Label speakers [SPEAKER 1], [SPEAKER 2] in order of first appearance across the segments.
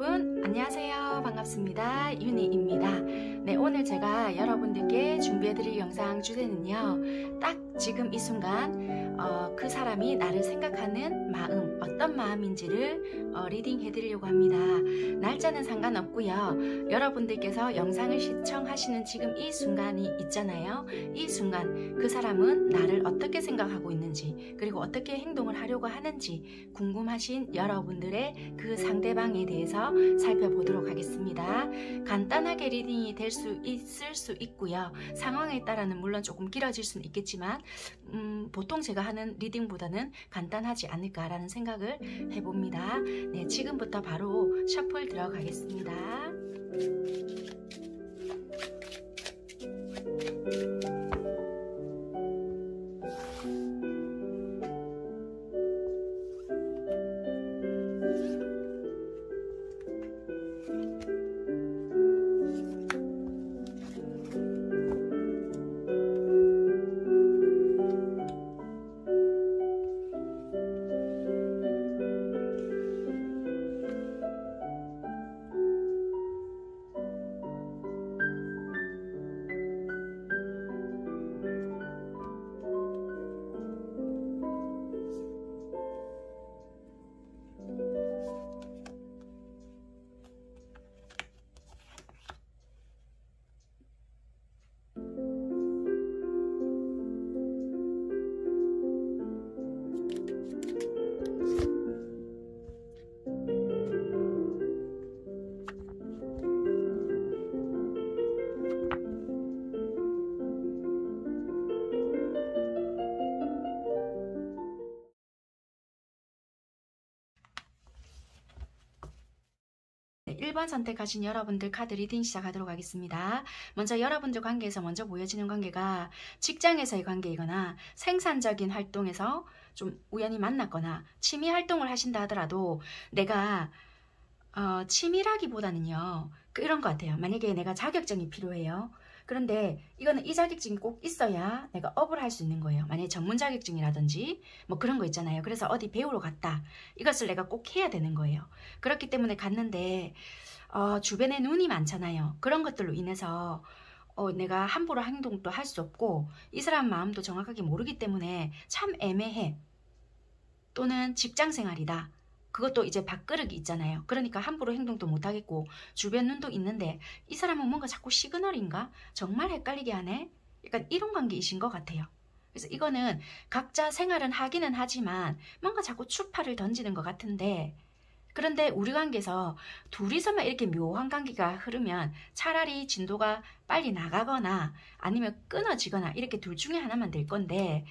[SPEAKER 1] 여러분 안녕하세요. 반갑습니다. 유니입니다. 네, 오늘 제가 여러분들께 준비해드릴 영상 주제는요, 딱 지금 이 순간 그 사람이 나를 생각하는 마음, 어떤 마음인지를 리딩해드리려고 합니다. 날짜는 상관없고요, 여러분들께서 영상을 시청하시는 지금 이 순간이 있잖아요. 이 순간 그 사람은 나를 어떻게 생각하고 있는지, 그리고 어떻게 행동을 하려고 하는지 궁금하신 여러분들의 그 상대방에 대해서 살펴보도록 하겠습니다. 간단하게 리딩이 될 수 있을 수 있고요, 상황에 따라는 물론 조금 길어질 수는 있겠지만 보통 제가 하는 리딩보다는 간단하지 않을까라는 생각을 해봅니다. 네, 지금부터 바로 셔플 들어가겠습니다. 네, 1번 선택하신 여러분들 카드 리딩 시작하도록 하겠습니다. 먼저 여러분들 관계에서 먼저 보여지는 관계가 직장에서의 관계이거나 생산적인 활동에서 좀 우연히 만났거나 취미 활동을 하신다 하더라도 내가 취미라기보다는요, 이런 것 같아요. 만약에 내가 자격증이 필요해요. 그런데 이거는 이 자격증이 꼭 있어야 내가 업을 할 수 있는 거예요. 만약에 전문 자격증이라든지 뭐 그런 거 있잖아요. 그래서 어디 배우러 갔다, 이것을 내가 꼭 해야 되는 거예요. 그렇기 때문에 갔는데 주변에 눈이 많잖아요. 그런 것들로 인해서 내가 함부로 행동도 할 수 없고 이 사람 마음도 정확하게 모르기 때문에 참 애매해. 또는 직장생활이다, 그것도 이제 밥그릇이 있잖아요. 그러니까 함부로 행동도 못하겠고 주변 눈도 있는데 이 사람은 뭔가 자꾸 시그널인가? 정말 헷갈리게 하네? 약간 이런 관계이신 것 같아요. 그래서 이거는 각자 생활은 하기는 하지만 뭔가 자꾸 추파를 던지는 것 같은데, 그런데 우리 관계에서 둘이서만 이렇게 묘한 관계가 흐르면 차라리 진도가 빨리 나가거나 아니면 끊어지거나 이렇게 둘 중에 하나만 될 건데,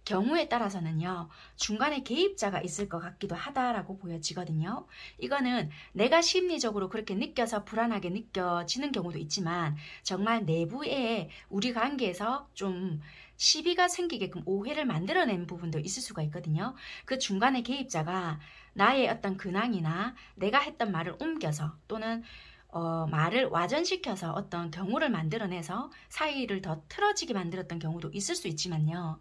[SPEAKER 1] 경우에 따라서는요, 중간에 개입자가 있을 것 같기도 하다라고 보여지거든요. 이거는 내가 심리적으로 그렇게 느껴서 불안하게 느껴지는 경우도 있지만 정말 내부에 우리 관계에서 좀 시비가 생기게끔 오해를 만들어낸 부분도 있을 수가 있거든요. 그 중간에 개입자가 나의 어떤 근황이나 내가 했던 말을 옮겨서 또는 말을 와전시켜서 어떤 경우를 만들어내서 사이를 더 틀어지게 만들었던 경우도 있을 수 있지만요,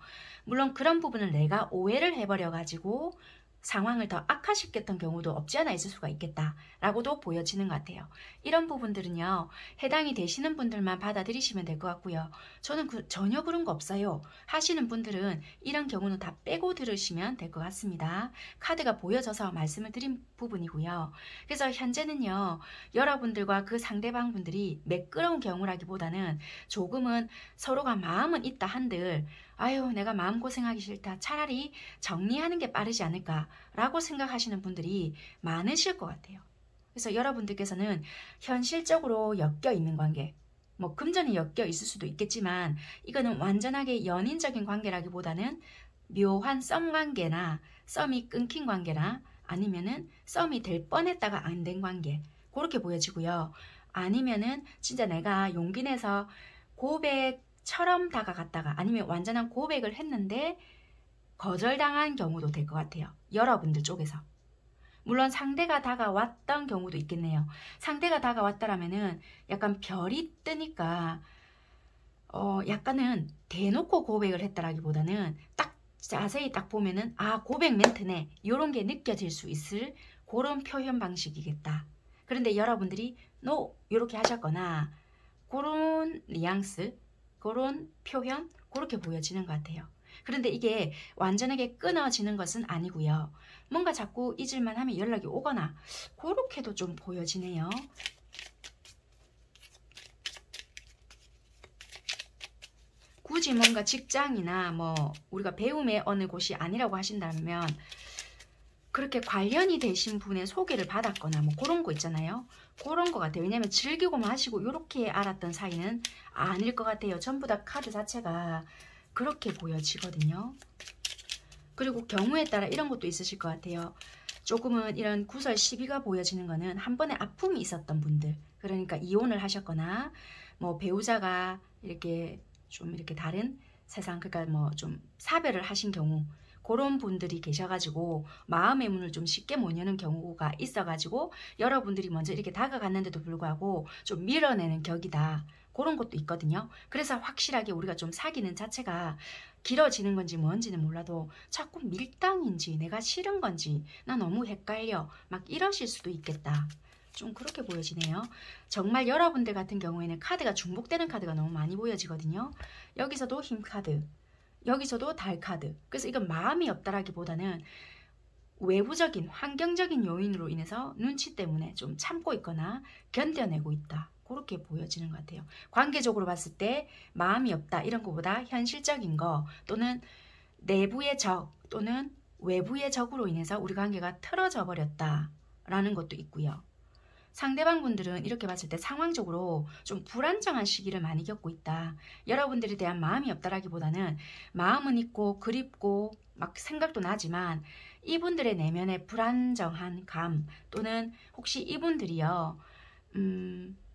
[SPEAKER 1] 물론 그런 부분을 내가 오해를 해버려 가지고 상황을 더 악화시켰던 경우도 없지 않아 있을 수가 있겠다라고도 보여지는 것 같아요. 이런 부분들은요, 해당이 되시는 분들만 받아들이시면 될 것 같고요. 저는 전혀 그런 거 없어요 하시는 분들은 이런 경우는 다 빼고 들으시면 될 것 같습니다. 카드가 보여져서 말씀을 드린 부분이고요. 그래서 현재는요, 여러분들과 그 상대방 분들이 매끄러운 경우라기보다는 조금은 서로가 마음은 있다 한들 아유, 내가 마음고생하기 싫다, 차라리 정리하는 게 빠르지 않을까 라고 생각하시는 분들이 많으실 것 같아요. 그래서 여러분들께서는 현실적으로 엮여 있는 관계, 뭐 금전이 엮여 있을 수도 있겠지만 이거는 완전하게 연인적인 관계라기보다는 묘한 썸 관계나 썸이 끊긴 관계나 아니면은 썸이 될 뻔했다가 안 된 관계, 그렇게 보여지고요. 아니면은 진짜 내가 용기 내서 고백처럼 다가갔다가 아니면 완전한 고백을 했는데 거절당한 경우도 될 것 같아요. 여러분들 쪽에서. 물론 상대가 다가왔던 경우도 있겠네요. 상대가 다가왔다라면은 약간 별이 뜨니까 약간은 대놓고 고백을 했다라기보다는 딱 자세히 딱 보면은 아, 고백 멘트네, 이런 게 느껴질 수 있을 그런 표현 방식이겠다. 그런데 여러분들이 NO 이렇게 하셨거나 그런 뉘앙스, 그런 표현 그렇게 보여지는 것 같아요. 그런데 이게 완전하게 끊어지는 것은 아니고요. 뭔가 자꾸 잊을만 하면 연락이 오거나 그렇게도 좀 보여지네요. 굳이 뭔가 직장이나 뭐 우리가 배움의 어느 곳이 아니라고 하신다면 그렇게 관련이 되신 분의 소개를 받았거나 뭐 그런 거 있잖아요. 그런 것 같아요. 왜냐면 즐기고만 하시고 이렇게 알았던 사이는 아닐 것 같아요. 전부 다 카드 자체가 그렇게 보여지거든요. 그리고 경우에 따라 이런 것도 있으실 것 같아요. 조금은 이런 구설 시비가 보여지는 거는 한 번에 아픔이 있었던 분들, 그러니까 이혼을 하셨거나 뭐 배우자가 이렇게 좀 이렇게 다른 세상, 그러니까 뭐 좀 사별을 하신 경우, 그런 분들이 계셔가지고 마음의 문을 좀 쉽게 못 여는 경우가 있어가지고 여러분들이 먼저 이렇게 다가갔는데도 불구하고 좀 밀어내는 격이다. 그런 것도 있거든요. 그래서 확실하게 우리가 좀 사귀는 자체가 길어지는 건지 뭔지는 몰라도 자꾸 밀당인지 내가 싫은 건지 나 너무 헷갈려 막 이러실 수도 있겠다. 좀 그렇게 보여지네요. 정말 여러분들 같은 경우에는 카드가 중복되는 카드가 너무 많이 보여지거든요. 여기서도 힘 카드, 여기서도 달 카드. 그래서 이건 마음이 없다라기보다는 외부적인 환경적인 요인으로 인해서 눈치 때문에 좀 참고 있거나 견뎌내고 있다. 그렇게 보여지는 것 같아요. 관계적으로 봤을 때 마음이 없다 이런 것보다 현실적인 거 또는 내부의 적 또는 외부의 적으로 인해서 우리 관계가 틀어져 버렸다 라는 것도 있고요. 상대방 분들은 이렇게 봤을 때 상황적으로 좀 불안정한 시기를 많이 겪고 있다. 여러분들에 대한 마음이 없다라기보다는 마음은 있고 그립고 막 생각도 나지만 이분들의 내면의 불안정한 감 또는 혹시 이분들이요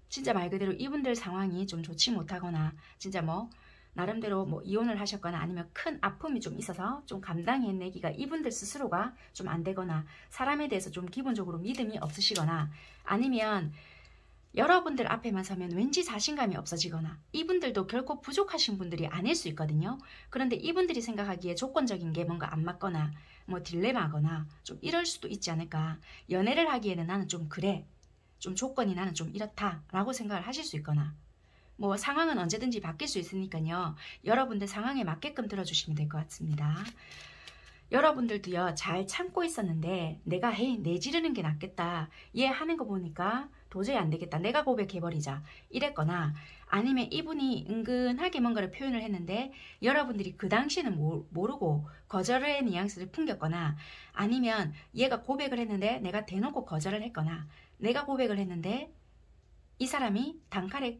[SPEAKER 1] 진짜 말 그대로 이분들 상황이 좀 좋지 못하거나 진짜 뭐 나름대로 뭐 이혼을 하셨거나 아니면 큰 아픔이 좀 있어서 좀 감당해내기가 이분들 스스로가 좀 안 되거나 사람에 대해서 좀 기본적으로 믿음이 없으시거나 아니면 여러분들 앞에만 서면 왠지 자신감이 없어지거나 이분들도 결코 부족하신 분들이 아닐 수 있거든요. 그런데 이분들이 생각하기에 조건적인 게 뭔가 안 맞거나 뭐 딜레마거나 좀 이럴 수도 있지 않을까. 연애를 하기에는 나는 좀 그래. 좀 조건이 나는 좀 이렇다 라고 생각을 하실 수 있거나 뭐 상황은 언제든지 바뀔 수 있으니까요. 여러분들 상황에 맞게끔 들어주시면 될 것 같습니다. 여러분들도요. 잘 참고 있었는데 내가 내지르는 게 낫겠다. 얘 하는 거 보니까 도저히 안 되겠다. 내가 고백해버리자. 이랬거나 아니면 이분이 은근하게 뭔가를 표현을 했는데 여러분들이 그 당시에는 모르고 거절의 뉘앙스를 풍겼거나 아니면 얘가 고백을 했는데 내가 대놓고 거절을 했거나 내가 고백을 했는데 이 사람이 단칼에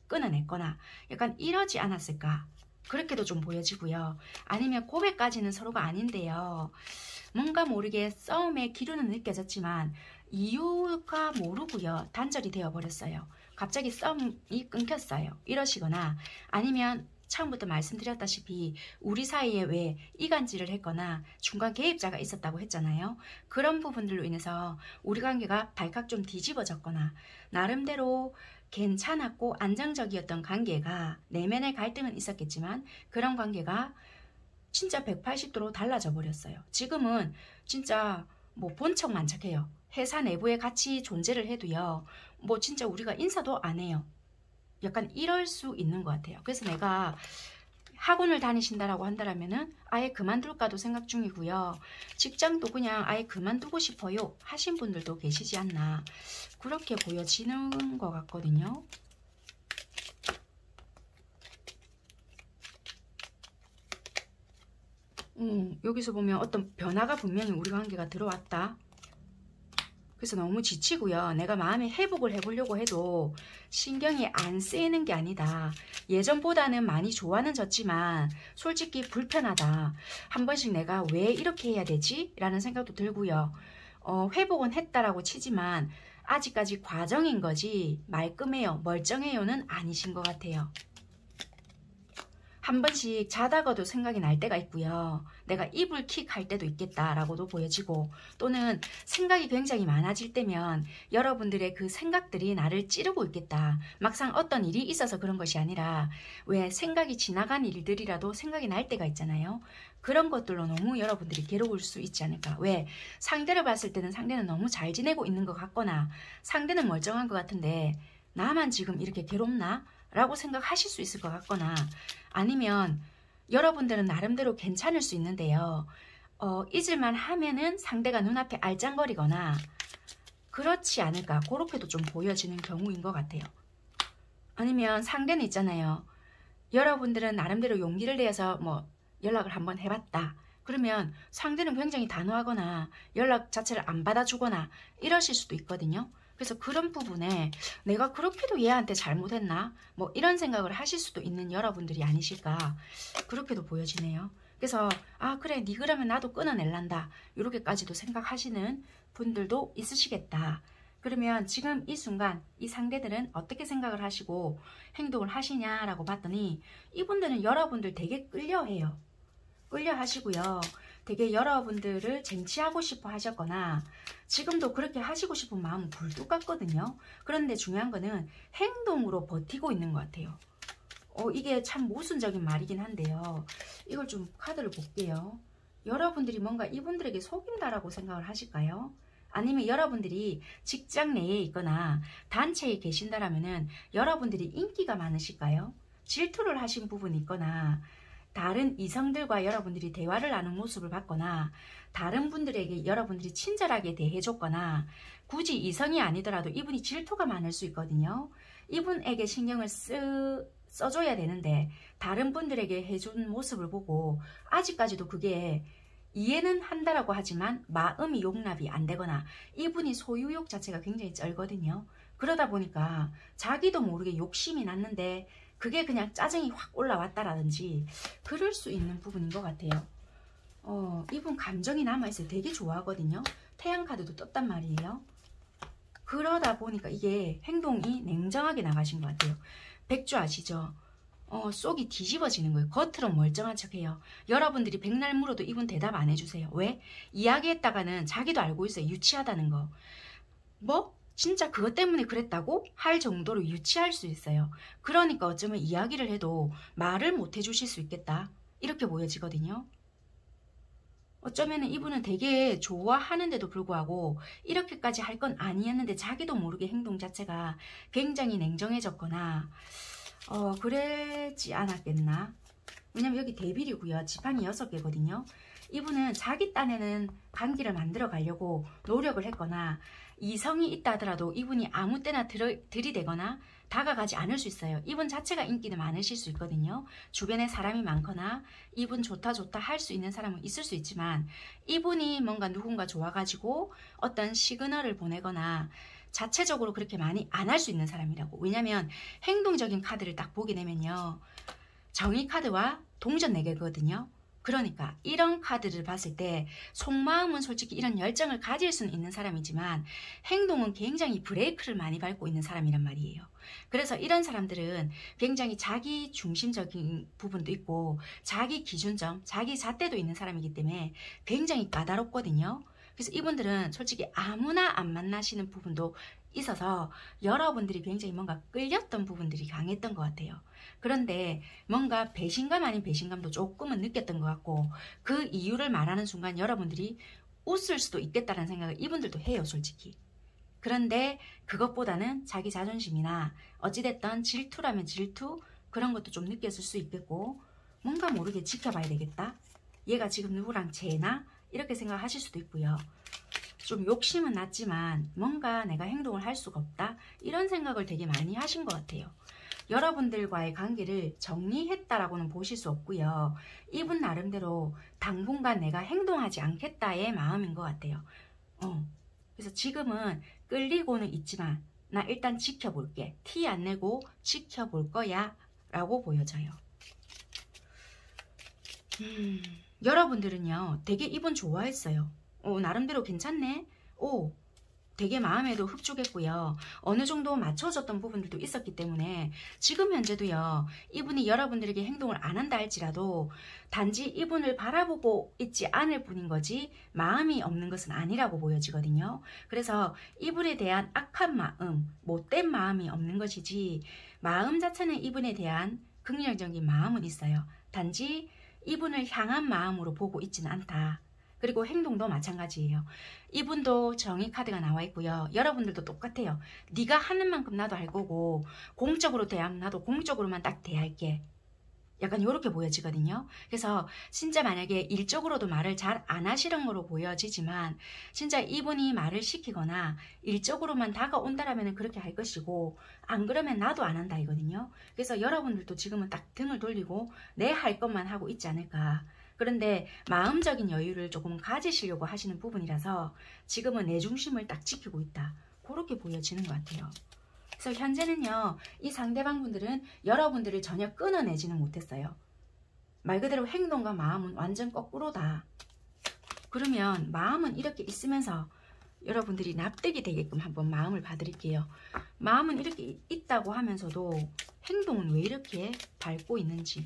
[SPEAKER 1] 끊어냈거나 약간 이러지 않았을까. 그렇게도 좀 보여지고요. 아니면 고백까지는 서로가 아닌데요. 뭔가 모르게 싸움의 기류는 느껴졌지만 이유가 모르고요. 단절이 되어버렸어요. 갑자기 싸움이 끊겼어요. 이러시거나 아니면 처음부터 말씀드렸다시피 우리 사이에 왜 이간질을 했거나 중간 개입자가 있었다고 했잖아요. 그런 부분들로 인해서 우리 관계가 발칵 좀 뒤집어졌거나 나름대로 괜찮았고 안정적이었던 관계가 내면의 갈등은 있었겠지만 그런 관계가 진짜 180도로 달라져 버렸어요. 지금은 진짜 뭐 본척만척해요. 회사 내부에 같이 존재를 해도요. 뭐 진짜 우리가 인사도 안 해요. 약간 이럴 수 있는 것 같아요. 그래서 내가 학원을 다니신다라고 한다면은 아예 그만둘까도 생각 중이고요. 직장도 그냥 아예 그만두고 싶어요 하신 분들도 계시지 않나 그렇게 보여지는 것 같거든요. 여기서 보면 어떤 변화가 분명히 우리 관계가 들어왔다. 그래서 너무 지치고요. 내가 마음의 회복을 해보려고 해도 신경이 안 쓰이는 게 아니다. 예전보다는 많이 좋아는 졌지만 솔직히 불편하다. 한 번씩 내가 왜 이렇게 해야 되지? 라는 생각도 들고요. 회복은 했다라고 치지만 아직까지 과정인 거지 말끔해요, 멀쩡해요는 아니신 것 같아요. 한 번씩 자다가도 생각이 날 때가 있고요. 내가 이불 킥 할 때도 있겠다라고도 보여지고, 또는 생각이 굉장히 많아질 때면 여러분들의 그 생각들이 나를 찌르고 있겠다. 막상 어떤 일이 있어서 그런 것이 아니라 왜 생각이 지나간 일들이라도 생각이 날 때가 있잖아요. 그런 것들로 너무 여러분들이 괴로울 수 있지 않을까. 왜 상대를 봤을 때는 상대는 너무 잘 지내고 있는 것 같거나 상대는 멀쩡한 것 같은데 나만 지금 이렇게 괴롭나? 라고 생각하실 수 있을 것 같거나, 아니면 여러분들은 나름대로 괜찮을 수 있는데요. 잊을만 하면은 상대가 눈앞에 알짱거리거나 그렇지 않을까, 그렇게도 좀 보여지는 경우인 것 같아요. 아니면 상대는 있잖아요. 여러분들은 나름대로 용기를 내서 뭐 연락을 한번 해봤다. 그러면 상대는 굉장히 단호하거나 연락 자체를 안 받아주거나 이러실 수도 있거든요. 그래서 그런 부분에 내가 그렇게도 얘한테 잘못했나? 뭐 이런 생각을 하실 수도 있는 여러분들이 아니실까, 그렇게도 보여지네요. 그래서 아 그래 니 그러면 나도 끊어낼란다, 이렇게까지도 생각하시는 분들도 있으시겠다. 그러면 지금 이 순간 이 상대들은 어떻게 생각을 하시고 행동을 하시냐라고 봤더니, 이분들은 여러분들 되게 끌려해요. 끌려하시고요. 되게 여러분들을 쟁취하고 싶어 하셨거나 지금도 그렇게 하시고 싶은 마음은 굴뚝 같거든요. 그런데 중요한 거는 행동으로 버티고 있는 것 같아요. 이게 참 모순적인 말이긴 한데요. 이걸 좀 카드를 볼게요. 여러분들이 뭔가 이분들에게 속인다라고 생각을 하실까요? 아니면 여러분들이 직장 내에 있거나 단체에 계신다라면은 여러분들이 인기가 많으실까요? 질투를 하신 부분이 있거나 다른 이성들과 여러분들이 대화를 나눈 모습을 봤거나 다른 분들에게 여러분들이 친절하게 대해줬거나, 굳이 이성이 아니더라도 이분이 질투가 많을 수 있거든요. 이분에게 신경을 써줘야 되는데 다른 분들에게 해준 모습을 보고 아직까지도 그게 이해는 한다라고 하지만 마음이 용납이 안 되거나 이분이 소유욕 자체가 굉장히 쩔거든요. 그러다 보니까 자기도 모르게 욕심이 났는데 그게 그냥 짜증이 확 올라왔다라든지 그럴 수 있는 부분인 것 같아요. 이분 감정이 남아있어요. 되게 좋아하거든요. 태양 카드도 떴단 말이에요. 그러다 보니까 이게 행동이 냉정하게 나가신 것 같아요. 백주 아시죠? 속이 뒤집어지는 거예요. 겉으로 멀쩡한 척해요. 여러분들이 백날 물어도 이분 대답 안 해주세요. 왜? 이야기했다가는 자기도 알고 있어요. 유치하다는 거. 뭐? 진짜 그것 때문에 그랬다고? 할 정도로 유치할 수 있어요. 그러니까 어쩌면 이야기를 해도 말을 못 해주실 수 있겠다, 이렇게 보여지거든요. 어쩌면 이분은 되게 좋아하는데도 불구하고 이렇게까지 할 건 아니었는데 자기도 모르게 행동 자체가 굉장히 냉정해졌거나 그랬지 않았겠나. 왜냐면 여기 대빌이고요. 지팡이 6개거든요. 이분은 자기 딴에는 관계를 만들어 가려고 노력을 했거나 이성이 있다 하더라도 이분이 아무 때나 들이대거나 다가가지 않을 수 있어요. 이분 자체가 인기는 많으실 수 있거든요. 주변에 사람이 많거나 이분 좋다 할 수 있는 사람은 있을 수 있지만 이분이 뭔가 누군가 좋아가지고 어떤 시그널을 보내거나 자체적으로 그렇게 많이 안 할 수 있는 사람이라고. 왜냐면 행동적인 카드를 딱 보게 되면요, 정의 카드와 동전 4개거든요. 그러니까 이런 카드를 봤을 때 속마음은 솔직히 이런 열정을 가질 수는 있는 사람이지만 행동은 굉장히 브레이크를 많이 밟고 있는 사람이란 말이에요. 그래서 이런 사람들은 굉장히 자기 중심적인 부분도 있고 자기 기준점, 자기 잣대도 있는 사람이기 때문에 굉장히 까다롭거든요. 그래서 이분들은 솔직히 아무나 안 만나시는 부분도 있어서 여러분들이 굉장히 뭔가 끌렸던 부분들이 강했던 것 같아요. 그런데 뭔가 배신감 아닌 배신감도 조금은 느꼈던 것 같고, 그 이유를 말하는 순간 여러분들이 웃을 수도 있겠다는 생각을 이분들도 해요, 솔직히. 그런데 그것보다는 자기 자존심이나 어찌됐든 질투라면 질투, 그런 것도 좀 느꼈을 수 있겠고, 뭔가 모르게 지켜봐야 되겠다, 얘가 지금 누구랑 재나, 이렇게 생각하실 수도 있고요. 좀 욕심은 났지만 뭔가 내가 행동을 할 수가 없다, 이런 생각을 되게 많이 하신 것 같아요. 여러분들과의 관계를 정리했다라고는 보실 수 없고요. 이분 나름대로 당분간 내가 행동하지 않겠다의 마음인 것 같아요. 그래서 지금은 끌리고는 있지만 나 일단 지켜볼게, 티 안 내고 지켜볼 거야 라고 보여져요. 여러분들은요 되게 이분 좋아했어요. 나름대로 괜찮네. 되게 마음에도 흡족했고요. 어느 정도 맞춰줬던 부분들도 있었기 때문에 지금 현재도요. 이분이 여러분들에게 행동을 안 한다 할지라도 단지 이분을 바라보고 있지 않을 뿐인 거지 마음이 없는 것은 아니라고 보여지거든요. 그래서 이분에 대한 악한 마음, 못된 마음이 없는 것이지 마음 자체는 이분에 대한 긍정적인 마음은 있어요. 단지 이분을 향한 마음으로 보고 있지는 않다. 그리고 행동도 마찬가지예요. 이분도 정의 카드가 나와 있고요. 여러분들도 똑같아요. 네가 하는 만큼 나도 할 거고 공적으로 대하면 나도 공적으로만 딱 대할게. 약간 이렇게 보여지거든요. 그래서 진짜 만약에 일적으로도 말을 잘 안 하시는 거로 보여지지만 진짜 이분이 말을 시키거나 일적으로만 다가온다라면 그렇게 할 것이고 안 그러면 나도 안 한다 이거든요. 그래서 여러분들도 지금은 딱 등을 돌리고 내 할 것만 하고 있지 않을까. 그런데 마음적인 여유를 조금 가지시려고 하시는 부분이라서 지금은 내 중심을 딱 지키고 있다. 그렇게 보여지는 것 같아요. 그래서 현재는요. 이 상대방 분들은 여러분들을 전혀 끊어내지는 못했어요. 말 그대로 행동과 마음은 완전 거꾸로다. 그러면 마음은 이렇게 있으면서 여러분들이 납득이 되게끔 한번 마음을 봐드릴게요. 마음은 이렇게 있다고 하면서도 행동은 왜 이렇게 밟고 있는지.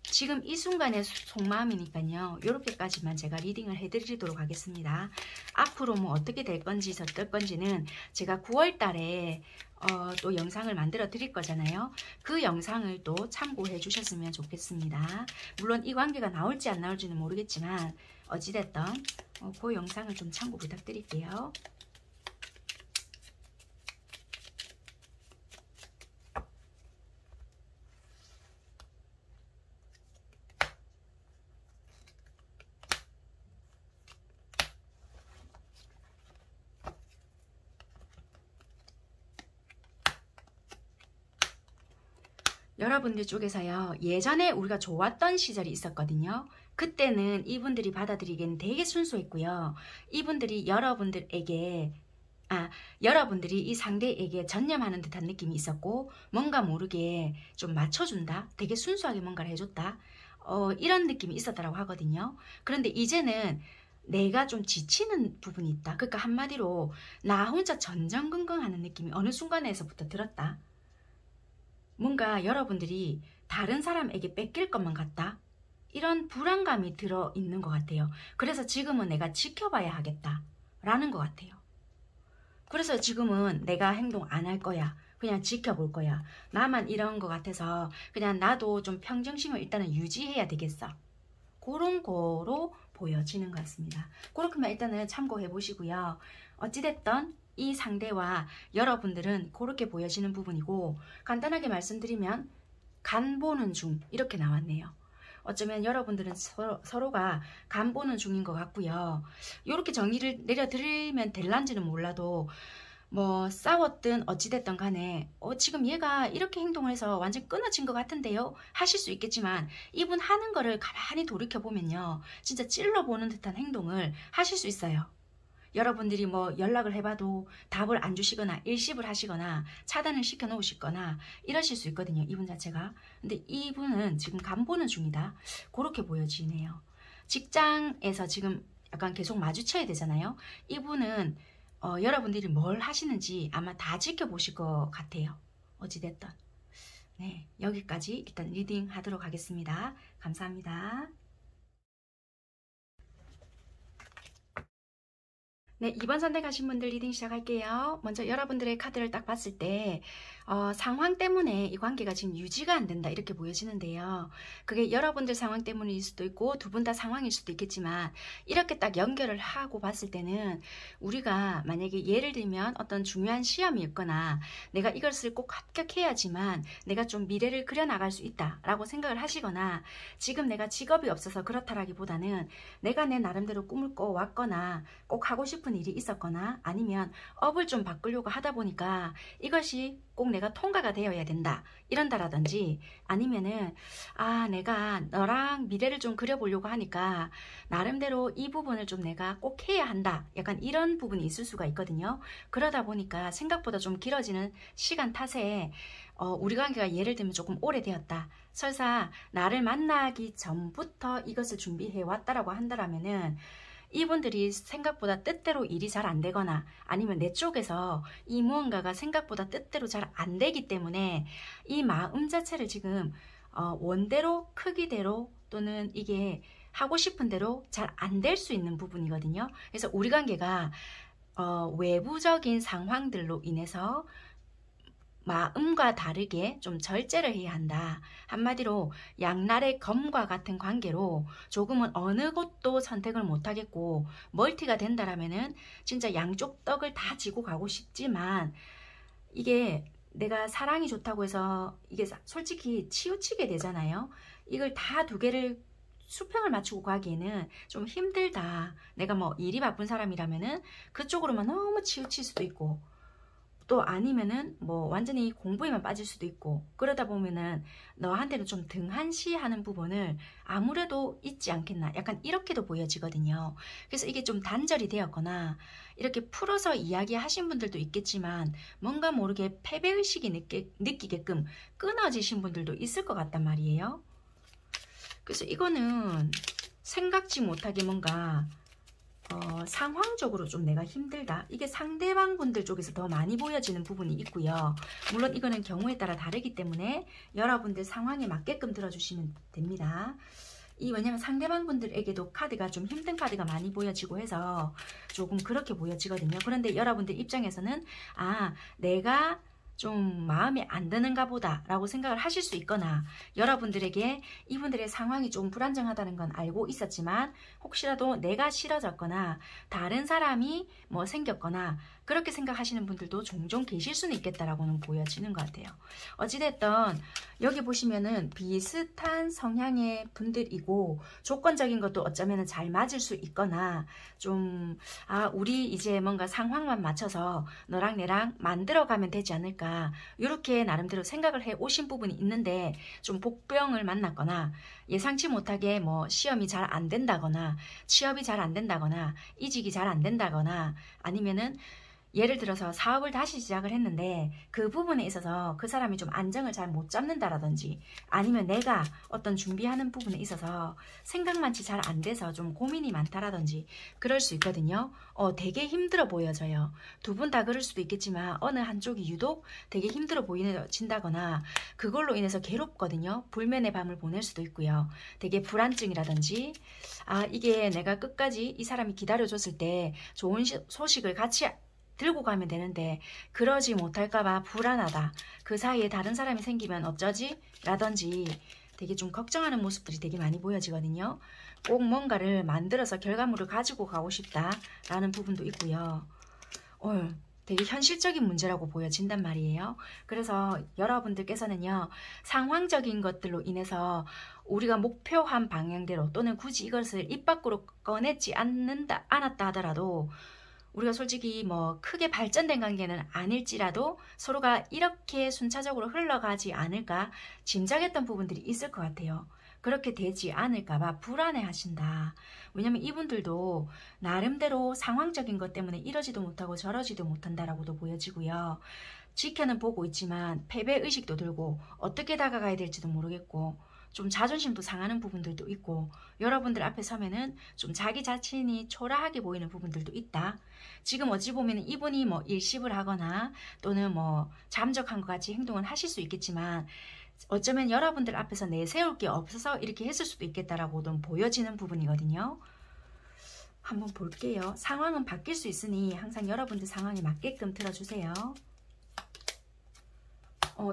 [SPEAKER 1] 지금 이 순간의 속마음이니까요. 이렇게까지만 제가 리딩을 해드리도록 하겠습니다. 앞으로 뭐 어떻게 될 건지 어떨 건지는 제가 9월 달에 또 영상을 만들어 드릴 거잖아요. 그 영상을 또 참고해 주셨으면 좋겠습니다. 물론 이 관계가 나올지 안 나올지는 모르겠지만 어찌됐든 그 영상을 좀 참고 부탁드릴게요. 여러분들 쪽에서요. 예전에 우리가 좋았던 시절이 있었거든요. 그때는 이분들이 받아들이기에는 되게 순수했고요. 이분들이 여러분들이 이 상대에게 전념하는 듯한 느낌이 있었고 뭔가 모르게 좀 맞춰준다. 되게 순수하게 뭔가를 해줬다. 이런 느낌이 있었다고 하거든요. 그런데 이제는 내가 좀 지치는 부분이 있다. 그러니까 한마디로 나 혼자 전전긍긍하는 느낌이 어느 순간에서부터 들었다. 뭔가 여러분들이 다른 사람에게 뺏길 것만 같다. 이런 불안감이 들어있는 것 같아요. 그래서 지금은 내가 지켜봐야 하겠다. 라는 것 같아요. 그래서 지금은 내가 행동 안 할 거야. 그냥 지켜볼 거야. 나만 이런 것 같아서 그냥 나도 좀 평정심을 일단은 유지해야 되겠어. 그런 거로 보여지는 것 같습니다. 그렇게만 일단은 참고해 보시고요. 어찌됐든 이 상대와 여러분들은 그렇게 보여지는 부분이고 간단하게 말씀드리면 간 보는 중 이렇게 나왔네요. 어쩌면 여러분들은 서로가 간 보는 중인 것 같고요. 이렇게 정리를 내려드리면 될란지는 몰라도 뭐 싸웠든 어찌됐든 간에 지금 얘가 이렇게 행동을 해서 완전 끊어진 것 같은데요 하실 수 있겠지만 이분 하는 거를 가만히 돌이켜보면요 진짜 찔러보는 듯한 행동을 하실 수 있어요. 여러분들이 뭐 연락을 해봐도 답을 안 주시거나 일십을 하시거나 차단을 시켜 놓으시거나 이러실 수 있거든요. 이분 자체가. 근데 이분은 지금 간 보는 중이다. 그렇게 보여지네요. 직장에서 지금 약간 계속 마주쳐야 되잖아요. 이분은 여러분들이 뭘 하시는지 아마 다 지켜보실 것 같아요. 어찌됐든. 네, 여기까지 일단 리딩 하도록 하겠습니다. 감사합니다. 네, 2번 선택하신 분들 리딩 시작할게요. 먼저 여러분들의 카드를 딱 봤을 때 상황 때문에 이 관계가 지금 유지가 안 된다 이렇게 보여지는데요. 그게 여러분들 상황 때문일 수도 있고 두 분 다 상황일 수도 있겠지만 이렇게 딱 연결을 하고 봤을 때는 우리가 만약에 예를 들면 어떤 중요한 시험이 있거나 내가 이것을 꼭 합격해야지만 내가 좀 미래를 그려나갈 수 있다라고 생각을 하시거나 지금 내가 직업이 없어서 그렇다라기보다는 내가 내 나름대로 꿈을 꿔왔거나 꼭 하고 싶은 일이 있었거나 아니면 업을 좀 바꾸려고 하다 보니까 이것이 꼭 내가 통과가 되어야 된다 이런다라든지 아니면은 내가 너랑 미래를 좀 그려보려고 하니까 나름대로 이 부분을 좀 내가 꼭 해야 한다 약간 이런 부분이 있을 수가 있거든요. 그러다 보니까 생각보다 좀 길어지는 시간 탓에 우리 관계가 예를 들면 조금 오래되었다. 설사 나를 만나기 전부터 이것을 준비해 왔다라고 한다라면은 이분들이 생각보다 뜻대로 일이 잘 안 되거나 아니면 내 쪽에서 이 무언가가 생각보다 뜻대로 잘 안 되기 때문에 이 마음 자체를 지금 원대로 크기대로 또는 이게 하고 싶은 대로 잘 안 될 수 있는 부분이거든요. 그래서 우리 관계가 외부적인 상황들로 인해서 마음과 다르게 좀 절제를 해야 한다. 한마디로 양날의 검과 같은 관계로 조금은 어느 곳도 선택을 못하겠고 멀티가 된다라면은 진짜 양쪽 떡을 다 쥐고 가고 싶지만 이게 내가 사랑이 좋다고 해서 이게 솔직히 치우치게 되잖아요. 이걸 다 두 개를 수평을 맞추고 가기에는 좀 힘들다. 내가 뭐 일이 바쁜 사람이라면은 그쪽으로만 너무 치우칠 수도 있고 또 아니면은 뭐 완전히 공부에만 빠질 수도 있고 그러다 보면은 너한테는 좀 등한시하는 부분을 아무래도 있지 않겠나 약간 이렇게도 보여지거든요. 그래서 이게 좀 단절이 되었거나 이렇게 풀어서 이야기하신 분들도 있겠지만 뭔가 모르게 패배의식이 느끼게끔 끊어지신 분들도 있을 것 같단 말이에요. 그래서 이거는 생각지 못하게 뭔가 상황적으로 좀 내가 힘들다. 이게 상대방 분들 쪽에서 더 많이 보여지는 부분이 있고요. 물론 이거는 경우에 따라 다르기 때문에 여러분들 상황에 맞게끔 들어주시면 됩니다. 왜냐면 상대방 분들에게도 카드가 좀 힘든 카드가 많이 보여지고 해서 조금 그렇게 보여지거든요. 그런데 여러분들 입장에서는 내가 좀 마음에 안 드는가 보다 라고 생각을 하실 수 있거나 여러분들에게 이분들의 상황이 좀 불안정하다는 건 알고 있었지만 혹시라도 내가 싫어졌거나 다른 사람이 뭐 생겼거나 그렇게 생각하시는 분들도 종종 계실 수는 있겠다라고는 보여지는 것 같아요. 어찌됐든 여기 보시면은 비슷한 성향의 분들이고 조건적인 것도 어쩌면 잘 맞을 수 있거나 좀 우리 이제 뭔가 상황만 맞춰서 너랑 내랑 만들어가면 되지 않을까 이렇게 나름대로 생각을 해 오신 부분이 있는데 좀 복병을 만났거나 예상치 못하게 뭐 시험이 잘 안 된다거나 취업이 잘 안 된다거나 이직이 잘 안 된다거나 아니면은 예를 들어서 사업을 다시 시작을 했는데 그 부분에 있어서 그 사람이 좀 안정을 잘 못 잡는다라든지 아니면 내가 어떤 준비하는 부분에 있어서 생각만치 잘 안 돼서 좀 고민이 많다라든지 그럴 수 있거든요. 되게 힘들어 보여져요. 두 분 다 그럴 수도 있겠지만 어느 한쪽이 유독 되게 힘들어 보여진다거나 그걸로 인해서 괴롭거든요. 불면의 밤을 보낼 수도 있고요. 되게 불안증이라든지 이게 내가 끝까지 이 사람이 기다려줬을 때 좋은 소식을 같이 들고 가면 되는데 그러지 못할까봐 불안하다. 그 사이에 다른 사람이 생기면 어쩌지? 라든지 되게 좀 걱정하는 모습들이 되게 많이 보여지거든요. 꼭 뭔가를 만들어서 결과물을 가지고 가고 싶다라는 부분도 있고요. 되게 현실적인 문제라고 보여진단 말이에요. 그래서 여러분들께서는요. 상황적인 것들로 인해서 우리가 목표한 방향대로 또는 굳이 이것을 입 밖으로 꺼내지 않았다 하더라도 우리가 솔직히 뭐 크게 발전된 관계는 아닐지라도 서로가 이렇게 순차적으로 흘러가지 않을까 짐작했던 부분들이 있을 것 같아요. 그렇게 되지 않을까봐 불안해 하신다. 왜냐면 이분들도 나름대로 상황적인 것 때문에 이러지도 못하고 저러지도 못한다라고도 보여지고요. 지켜는 보고 있지만 패배의식도 들고 어떻게 다가가야 될지도 모르겠고 좀 자존심도 상하는 부분들도 있고 여러분들 앞에 서면은 좀 자기 자신이 초라하게 보이는 부분들도 있다. 지금 어찌 보면 이분이 뭐 일십을 하거나 또는 뭐 잠적한 것 같이 행동을 하실 수 있겠지만 어쩌면 여러분들 앞에서 내세울 게 없어서 이렇게 했을 수도 있겠다라고도 보여지는 부분이거든요. 한번 볼게요. 상황은 바뀔 수 있으니 항상 여러분들 상황에 맞게끔 들어주세요.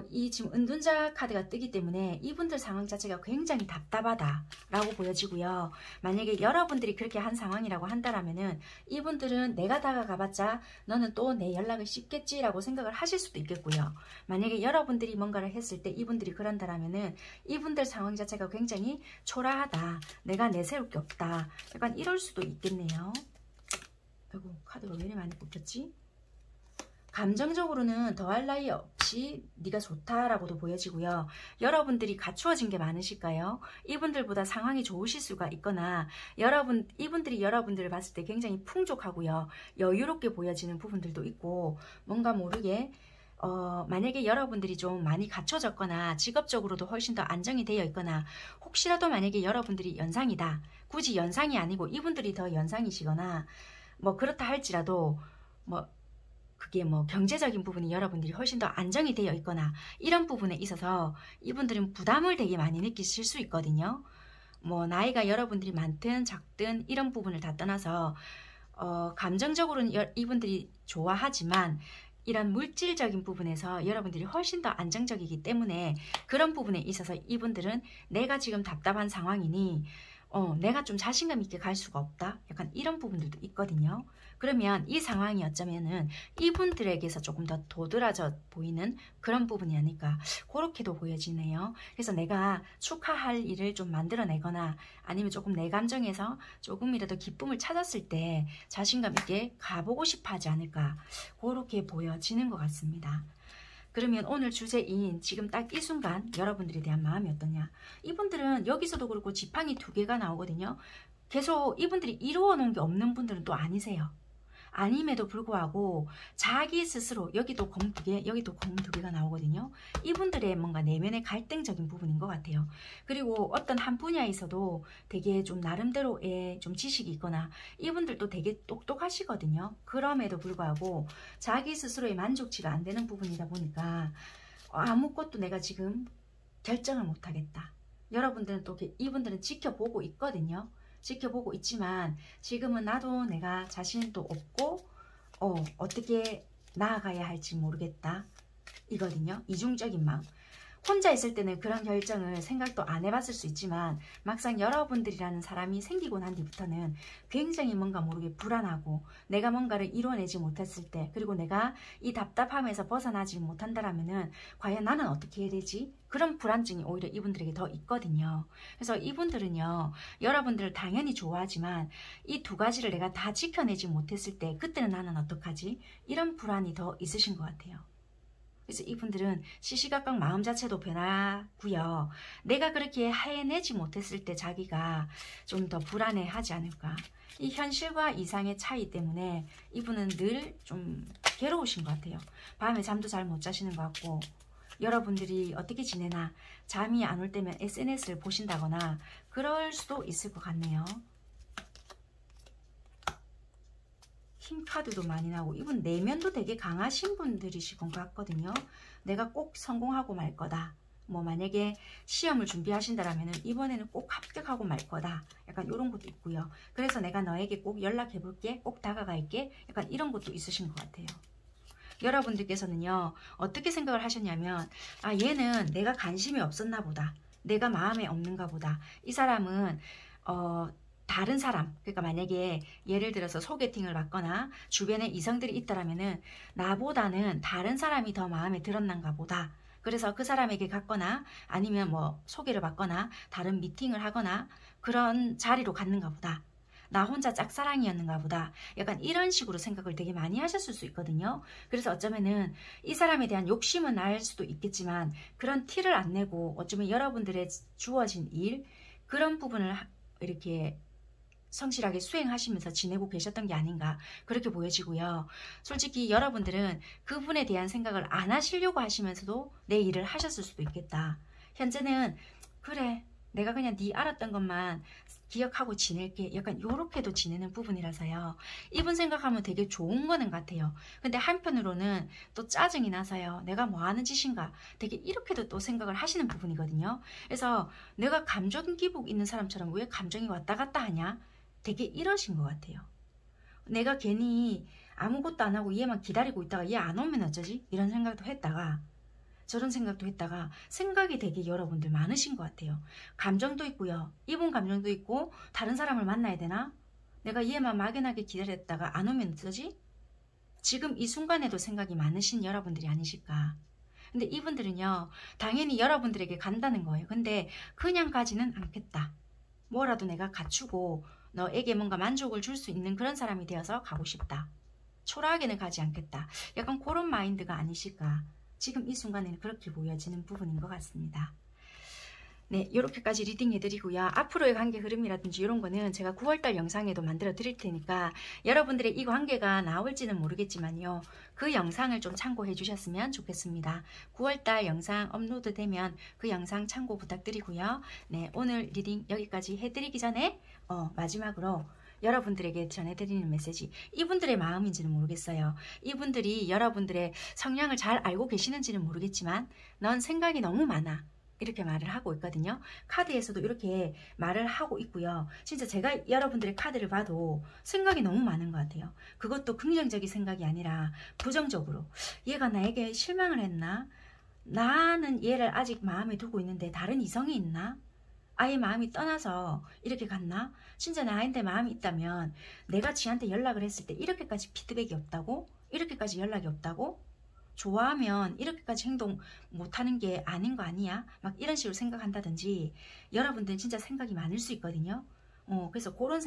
[SPEAKER 1] 이 지금 은둔자 카드가 뜨기 때문에 이분들 상황 자체가 굉장히 답답하다라고 보여지고요. 만약에 여러분들이 그렇게 한 상황이라고 한다라면은 이분들은 내가 다가가봤자 너는 또 내 연락을 씹겠지라고 생각을 하실 수도 있겠고요. 만약에 여러분들이 뭔가를 했을 때 이분들이 그런다라면은 이분들 상황 자체가 굉장히 초라하다. 내가 내세울 게 없다. 약간 이럴 수도 있겠네요. 아이고 카드가 왜 이렇게 많이 뽑혔지? 감정적으로는 더할 나위 없이 네가 좋다라고도 보여지고요. 여러분들이 갖추어진 게 많으실까요? 이분들보다 상황이 좋으실 수가 있거나 이분들이 여러분들을 봤을 때 굉장히 풍족하고요. 여유롭게 보여지는 부분들도 있고 뭔가 모르게 만약에 여러분들이 좀 많이 갖춰졌거나 직업적으로도 훨씬 더 안정이 되어 있거나 혹시라도 만약에 여러분들이 연상이다. 굳이 연상이 아니고 이분들이 더 연상이시거나 뭐 그렇다 할지라도 뭐 그게 뭐 경제적인 부분이 여러분들이 훨씬 더 안정이 되어 있거나 이런 부분에 있어서 이분들은 부담을 되게 많이 느끼실 수 있거든요. 뭐 나이가 여러분들이 많든 작든 이런 부분을 다 떠나서 감정적으로는 이분들이 좋아하지만 이런 물질적인 부분에서 여러분들이 훨씬 더 안정적이기 때문에 그런 부분에 있어서 이분들은 내가 지금 답답한 상황이니 내가 좀 자신감 있게 갈 수가 없다. 약간 이런 부분들도 있거든요. 그러면 이 상황이 어쩌면은 이분들에게서 조금 더 도드라져 보이는 그런 부분이 아닐까 그렇게도 보여지네요. 그래서 내가 축하할 일을 좀 만들어내거나 아니면 조금 내 감정에서 조금이라도 기쁨을 찾았을 때 자신감 있게 가보고 싶어 하지 않을까 그렇게 보여지는 것 같습니다. 그러면 오늘 주제인 지금 딱 이 순간 여러분들에 대한 마음이 어떠냐. 이분들은 여기서도 그렇고 지팡이 2개가 나오거든요. 계속 이분들이 이루어 놓은 게 없는 분들은 또 아니세요. 아님에도 불구하고 자기 스스로 여기도 검 2개 여기도 검 2개가 나오거든요. 이분들의 뭔가 내면의 갈등적인 부분인 것 같아요. 그리고 어떤 한 분야에서도 되게 좀 나름대로의 좀 지식이 있거나 이분들도 되게 똑똑하시거든요. 그럼에도 불구하고 자기 스스로의 만족치가 안 되는 부분이다 보니까 아무것도 내가 지금 결정을 못하겠다. 여러분들은 또 이분들은 지켜보고 있거든요. 지켜보고 있지만 지금은 나도 내가 자신도 없고 어떻게 나아가야 할지 모르겠다 이거든요. 이중적인 마음. 혼자 있을 때는 그런 결정을 생각도 안 해봤을 수 있지만 막상 여러분들이라는 사람이 생기고 난 뒤부터는 굉장히 뭔가 모르게 불안하고 내가 뭔가를 이뤄내지 못했을 때 그리고 내가 이 답답함에서 벗어나지 못한다라면은 과연 나는 어떻게 해야 되지? 그런 불안증이 오히려 이분들에게 더 있거든요. 그래서 이분들은요 여러분들을 당연히 좋아하지만 이 2가지를 내가 다 지켜내지 못했을 때 그때는 나는 어떡하지? 이런 불안이 더 있으신 것 같아요. 그래서 이분들은 시시각각 마음 자체도 변하고요. 내가 그렇게 해내지 못했을 때 자기가 좀 더 불안해하지 않을까. 이 현실과 이상의 차이 때문에 이분은 늘 좀 괴로우신 것 같아요. 밤에 잠도 잘 못 자시는 것 같고 여러분들이 어떻게 지내나 잠이 안 올 때면 SNS를 보신다거나 그럴 수도 있을 것 같네요. 힘 카드도 많이 나오고 이분 내면도 되게 강하신 분들이실 것 같거든요. 내가 꼭 성공하고 말 거다. 뭐 만약에 시험을 준비하신다라면 이번에는 꼭 합격하고 말 거다. 약간 이런 것도 있고요. 그래서 내가 너에게 꼭 연락해 볼게. 꼭 다가갈게. 약간 이런 것도 있으신 것 같아요. 여러분들께서는요. 어떻게 생각을 하셨냐면 얘는 내가 관심이 없었나 보다. 내가 마음에 없는가 보다. 이 사람은 다른 사람, 그러니까 만약에 예를 들어서 소개팅을 받거나 주변에 이성들이 있다라면은 나보다는 다른 사람이 더 마음에 들었는가 보다. 그래서 그 사람에게 갔거나 아니면 뭐 소개를 받거나 다른 미팅을 하거나 그런 자리로 갔는가 보다. 나 혼자 짝사랑이었는가 보다. 약간 이런 식으로 생각을 되게 많이 하셨을 수 있거든요. 그래서 어쩌면은 이 사람에 대한 욕심은 날 수도 있겠지만 그런 티를 안 내고 어쩌면 여러분들의 주어진 일 그런 부분을 이렇게 성실하게 수행하시면서 지내고 계셨던 게 아닌가 그렇게 보여지고요. 솔직히 여러분들은 그분에 대한 생각을 안 하시려고 하시면서도 내 일을 하셨을 수도 있겠다. 현재는 그래 내가 그냥 네 알았던 것만 기억하고 지낼게 약간 요렇게도 지내는 부분이라서요. 이분 생각하면 되게 좋은 거는 같아요. 근데 한편으로는 또 짜증이 나서요. 내가 뭐 하는 짓인가 되게 이렇게도 또 생각을 하시는 부분이거든요. 그래서 내가 감정 기복 있는 사람처럼 왜 감정이 왔다 갔다 하냐 되게 이러신 것 같아요. 내가 괜히 아무것도 안 하고 얘만 기다리고 있다가 얘 안 오면 어쩌지? 이런 생각도 했다가 저런 생각도 했다가 생각이 되게 여러분들 많으신 것 같아요. 감정도 있고요. 이분 감정도 있고 다른 사람을 만나야 되나? 내가 얘만 막연하게 기다렸다가 안 오면 어쩌지? 지금 이 순간에도 생각이 많으신 여러분들이 아니실까? 근데 이분들은요. 당연히 여러분들에게 간다는 거예요. 근데 그냥 가지는 않겠다. 뭐라도 내가 갖추고 너에게 뭔가 만족을 줄 수 있는 그런 사람이 되어서 가고 싶다. 초라하게는 가지 않겠다. 약간 그런 마인드가 아니실까. 지금 이 순간에는 그렇게 보여지는 부분인 것 같습니다. 네, 이렇게까지 리딩 해드리고요. 앞으로의 관계 흐름이라든지 이런 거는 제가 9월달 영상에도 만들어 드릴 테니까 여러분들의 이 관계가 나올지는 모르겠지만요. 그 영상을 좀 참고해 주셨으면 좋겠습니다. 9월달 영상 업로드 되면 그 영상 참고 부탁드리고요. 네, 오늘 리딩 여기까지 해드리기 전에 마지막으로 여러분들에게 전해드리는 메시지, 이분들의 마음인지는 모르겠어요. 이분들이 여러분들의 성향을 잘 알고 계시는지는 모르겠지만 넌 생각이 너무 많아, 이렇게 말을 하고 있거든요. 카드에서도 이렇게 말을 하고 있고요. 진짜 제가 여러분들의 카드를 봐도 생각이 너무 많은 것 같아요. 그것도 긍정적인 생각이 아니라 부정적으로, 얘가 나에게 실망을 했나? 나는 얘를 아직 마음에 두고 있는데 다른 이성이 있나? 아예 마음이 떠나서 이렇게 갔나? 진짜 나한테 마음이 있다면 내가 지한테 연락을 했을 때 이렇게까지 피드백이 없다고? 이렇게까지 연락이 없다고? 좋아하면 이렇게까지 행동 못하는 게 아닌 거 아니야? 막 이런 식으로 생각한다든지, 여러분들은 진짜 생각이 많을 수 있거든요. 그래서 그런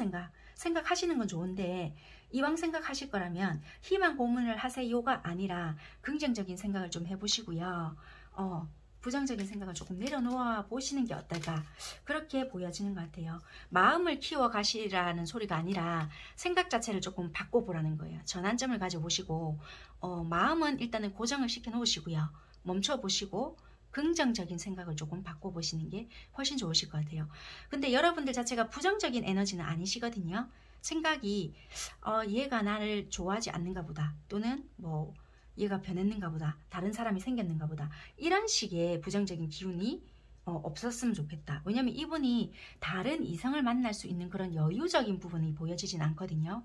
[SPEAKER 1] 생각하시는 건 좋은데, 이왕 생각하실 거라면 희망 고문을 하세요가 아니라 긍정적인 생각을 좀 해보시고요. 부정적인 생각을 조금 내려놓아 보시는 게 어떨까, 그렇게 보여지는 것 같아요. 마음을 키워 가시라는 소리가 아니라 생각 자체를 조금 바꿔보라는 거예요. 전환점을 가져보시고 마음은 일단은 고정을 시켜 놓으시고요. 멈춰 보시고 긍정적인 생각을 조금 바꿔보시는 게 훨씬 좋으실 것 같아요. 근데 여러분들 자체가 부정적인 에너지는 아니시거든요. 생각이 얘가 나를 좋아하지 않는가 보다, 또는 뭐 얘가 변했는가 보다, 다른 사람이 생겼는가 보다, 이런 식의 부정적인 기운이 없었으면 좋겠다. 왜냐면 이분이 다른 이성을 만날 수 있는 그런 여유적인 부분이 보여지진 않거든요.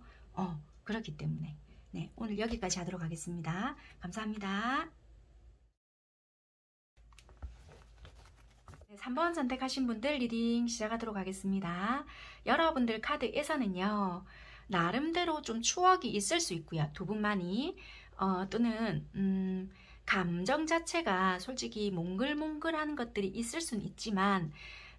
[SPEAKER 1] 그렇기 때문에 네, 오늘 여기까지 하도록 하겠습니다. 감사합니다. 3번 선택하신 분들 리딩 시작하도록 하겠습니다. 여러분들 카드에서는요, 나름대로 좀 추억이 있을 수 있고요. 두 분만이 또는 감정 자체가 솔직히 몽글몽글한 것들이 있을 수는 있지만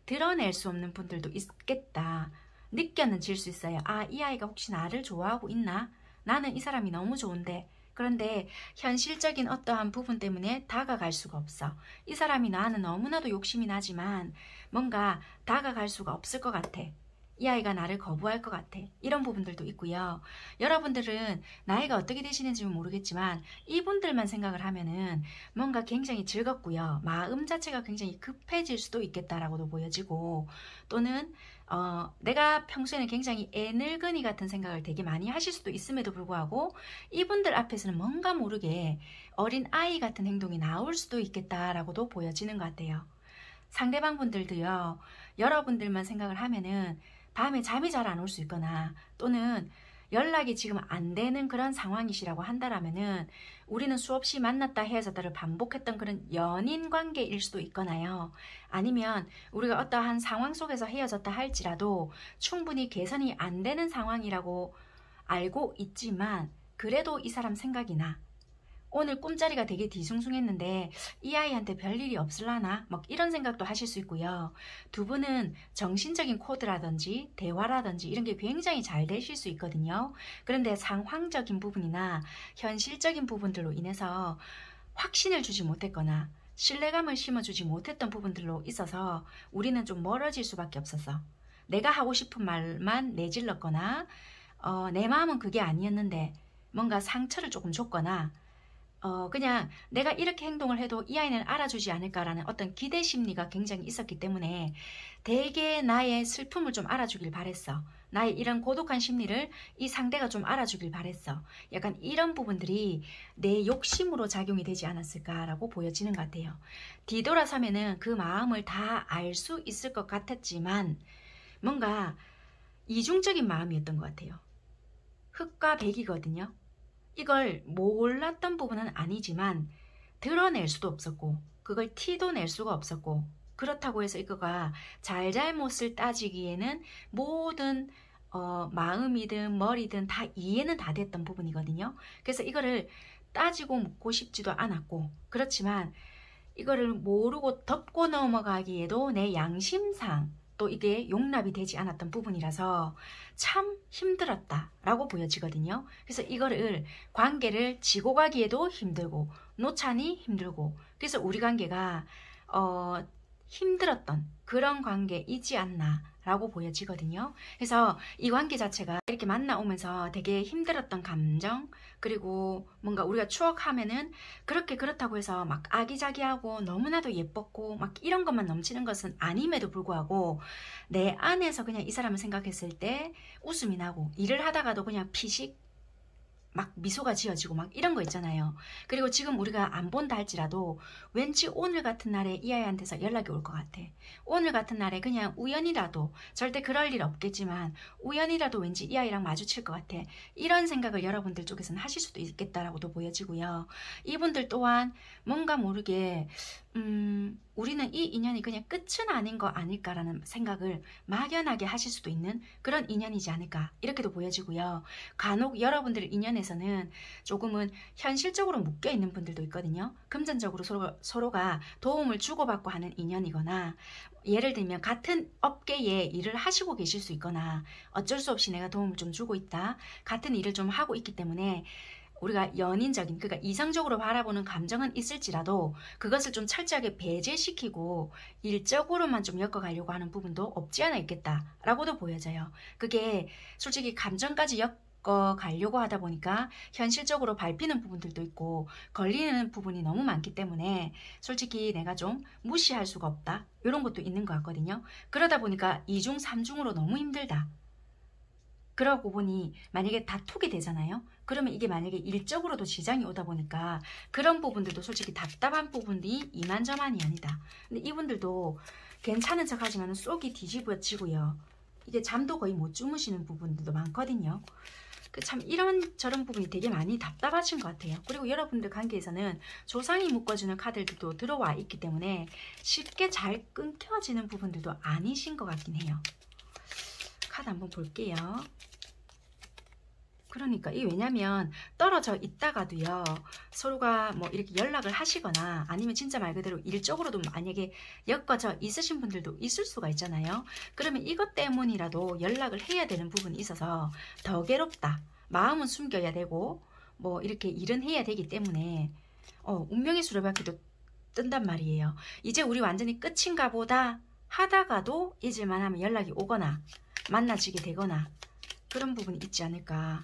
[SPEAKER 1] 드러낼 수 없는 분들도 있겠다. 느껴는 질 수 있어요. 이 아이가 혹시 나를 좋아하고 있나? 나는 이 사람이 너무 좋은데, 그런데 현실적인 어떠한 부분 때문에 다가갈 수가 없어. 이 사람이 나는 너무나도 욕심이 나지만 뭔가 다가갈 수가 없을 것 같아. 이 아이가 나를 거부할 것 같아. 이런 부분들도 있고요. 여러분들은 나이가 어떻게 되시는지 모르겠지만 이분들만 생각을 하면은 뭔가 굉장히 즐겁고요. 마음 자체가 굉장히 급해질 수도 있겠다라고도 보여지고, 또는 내가 평소에는 굉장히 애늙은이 같은 생각을 되게 많이 하실 수도 있음에도 불구하고 이분들 앞에서는 뭔가 모르게 어린 아이 같은 행동이 나올 수도 있겠다라고도 보여지는 것 같아요. 상대방 분들도요, 여러분들만 생각을 하면은 밤에 잠이 잘 안 올 수 있거나, 또는 연락이 지금 안 되는 그런 상황이시라고 한다라면은 우리는 수없이 만났다 헤어졌다를 반복했던 그런 연인 관계일 수도 있거나요. 아니면 우리가 어떠한 상황 속에서 헤어졌다 할지라도 충분히 개선이 안 되는 상황이라고 알고 있지만 그래도 이 사람 생각이 나. 오늘 꿈자리가 되게 뒤숭숭했는데 이 아이한테 별일이 없을라나? 막 이런 생각도 하실 수 있고요. 두 분은 정신적인 코드라든지 대화라든지 이런 게 굉장히 잘 되실 수 있거든요. 그런데 상황적인 부분이나 현실적인 부분들로 인해서 확신을 주지 못했거나 신뢰감을 심어주지 못했던 부분들로 있어서 우리는 좀 멀어질 수밖에 없었어. 내가 하고 싶은 말만 내질렀거나 내 마음은 그게 아니었는데 뭔가 상처를 조금 줬거나 그냥 내가 이렇게 행동을 해도 이 아이는 알아주지 않을까라는 어떤 기대 심리가 굉장히 있었기 때문에 되게 나의 슬픔을 좀 알아주길 바랬어. 나의 이런 고독한 심리를 이 상대가 좀 알아주길 바랬어. 약간 이런 부분들이 내 욕심으로 작용이 되지 않았을까라고 보여지는 것 같아요. 뒤돌아서면은 그 마음을 다 알 수 있을 것 같았지만 뭔가 이중적인 마음이었던 것 같아요. 흑과 백이거든요. 이걸 몰랐던 부분은 아니지만 드러낼 수도 없었고 그걸 티도 낼 수가 없었고, 그렇다고 해서 이거가 잘잘못을 따지기에는 모든 마음이든 머리든 다 이해는 다 됐던 부분이거든요. 그래서 이거를 따지고 묻고 싶지도 않았고, 그렇지만 이거를 모르고 덮고 넘어가기에도 내 양심상 또 이게 용납이 되지 않았던 부분이라서 참 힘들었다라고 보여지거든요. 그래서 이거를 관계를 지고 가기에도 힘들고 놓자니 힘들고, 그래서 우리 관계가 힘들었던 그런 관계이지 않나 라고 보여지거든요. 그래서 이 관계 자체가 이렇게 만나오면서 되게 힘들었던 감정, 그리고 뭔가 우리가 추억하면은 그렇게 그렇다고 해서 막 아기자기하고 너무나도 예뻤고 막 이런 것만 넘치는 것은 아님에도 불구하고 내 안에서 그냥 이 사람을 생각했을 때 웃음이 나고, 일을 하다가도 그냥 피식 막 미소가 지어지고 막 이런 거 있잖아요. 그리고 지금 우리가 안 본다 할지라도 왠지 오늘 같은 날에 이 아이한테서 연락이 올 것 같아. 오늘 같은 날에 그냥 우연이라도, 절대 그럴 일 없겠지만 우연이라도 왠지 이 아이랑 마주칠 것 같아. 이런 생각을 여러분들 쪽에서는 하실 수도 있겠다라고도 보여지고요. 이분들 또한 뭔가 모르게 우리는 이 인연이 그냥 끝은 아닌 거 아닐까라는 생각을 막연하게 하실 수도 있는 그런 인연이지 않을까, 이렇게도 보여지고요. 간혹 여러분들 인연에서는 조금은 현실적으로 묶여있는 분들도 있거든요. 금전적으로 서로가 도움을 주고받고 하는 인연이거나, 예를 들면 같은 업계에 일을 하시고 계실 수 있거나, 어쩔 수 없이 내가 도움을 좀 주고 있다, 같은 일을 좀 하고 있기 때문에 우리가 연인적인, 그러니까 이성적으로 바라보는 감정은 있을지라도 그것을 좀 철저하게 배제시키고 일적으로만 좀 엮어가려고 하는 부분도 없지 않아 있겠다라고도 보여져요. 그게 솔직히 감정까지 엮어가려고 하다 보니까 현실적으로 밟히는 부분들도 있고 걸리는 부분이 너무 많기 때문에 솔직히 내가 좀 무시할 수가 없다, 이런 것도 있는 것 같거든요. 그러다 보니까 2중 3중으로 너무 힘들다, 그러고 보니 만약에 다투게 되잖아요. 그러면 이게 만약에 일적으로도 지장이 오다 보니까 그런 부분들도 솔직히 답답한 부분이 이만저만이 아니다. 근데 이분들도 괜찮은 척 하지만 쏙이 뒤집어지고요. 이게 잠도 거의 못 주무시는 부분들도 많거든요. 참 이런저런 부분이 되게 많이 답답하신 것 같아요. 그리고 여러분들 관계에서는 조상이 묶어주는 카드들도 들어와 있기 때문에 쉽게 잘 끊겨지는 부분들도 아니신 것 같긴 해요. 카드 한번 볼게요. 그러니까 이 왜냐면 떨어져 있다가도요, 서로가 뭐 이렇게 연락을 하시거나 아니면 진짜 말 그대로 일적으로도 만약에 엮어져 있으신 분들도 있을 수가 있잖아요. 그러면 이것 때문이라도 연락을 해야 되는 부분이 있어서 더 괴롭다, 마음은 숨겨야 되고 뭐 이렇게 일은 해야 되기 때문에 운명의 수레바퀴도 뜬단 말이에요. 이제 우리 완전히 끝인가 보다 하다가도 잊을만 하면 연락이 오거나 만나지게 되거나 그런 부분이 있지 않을까.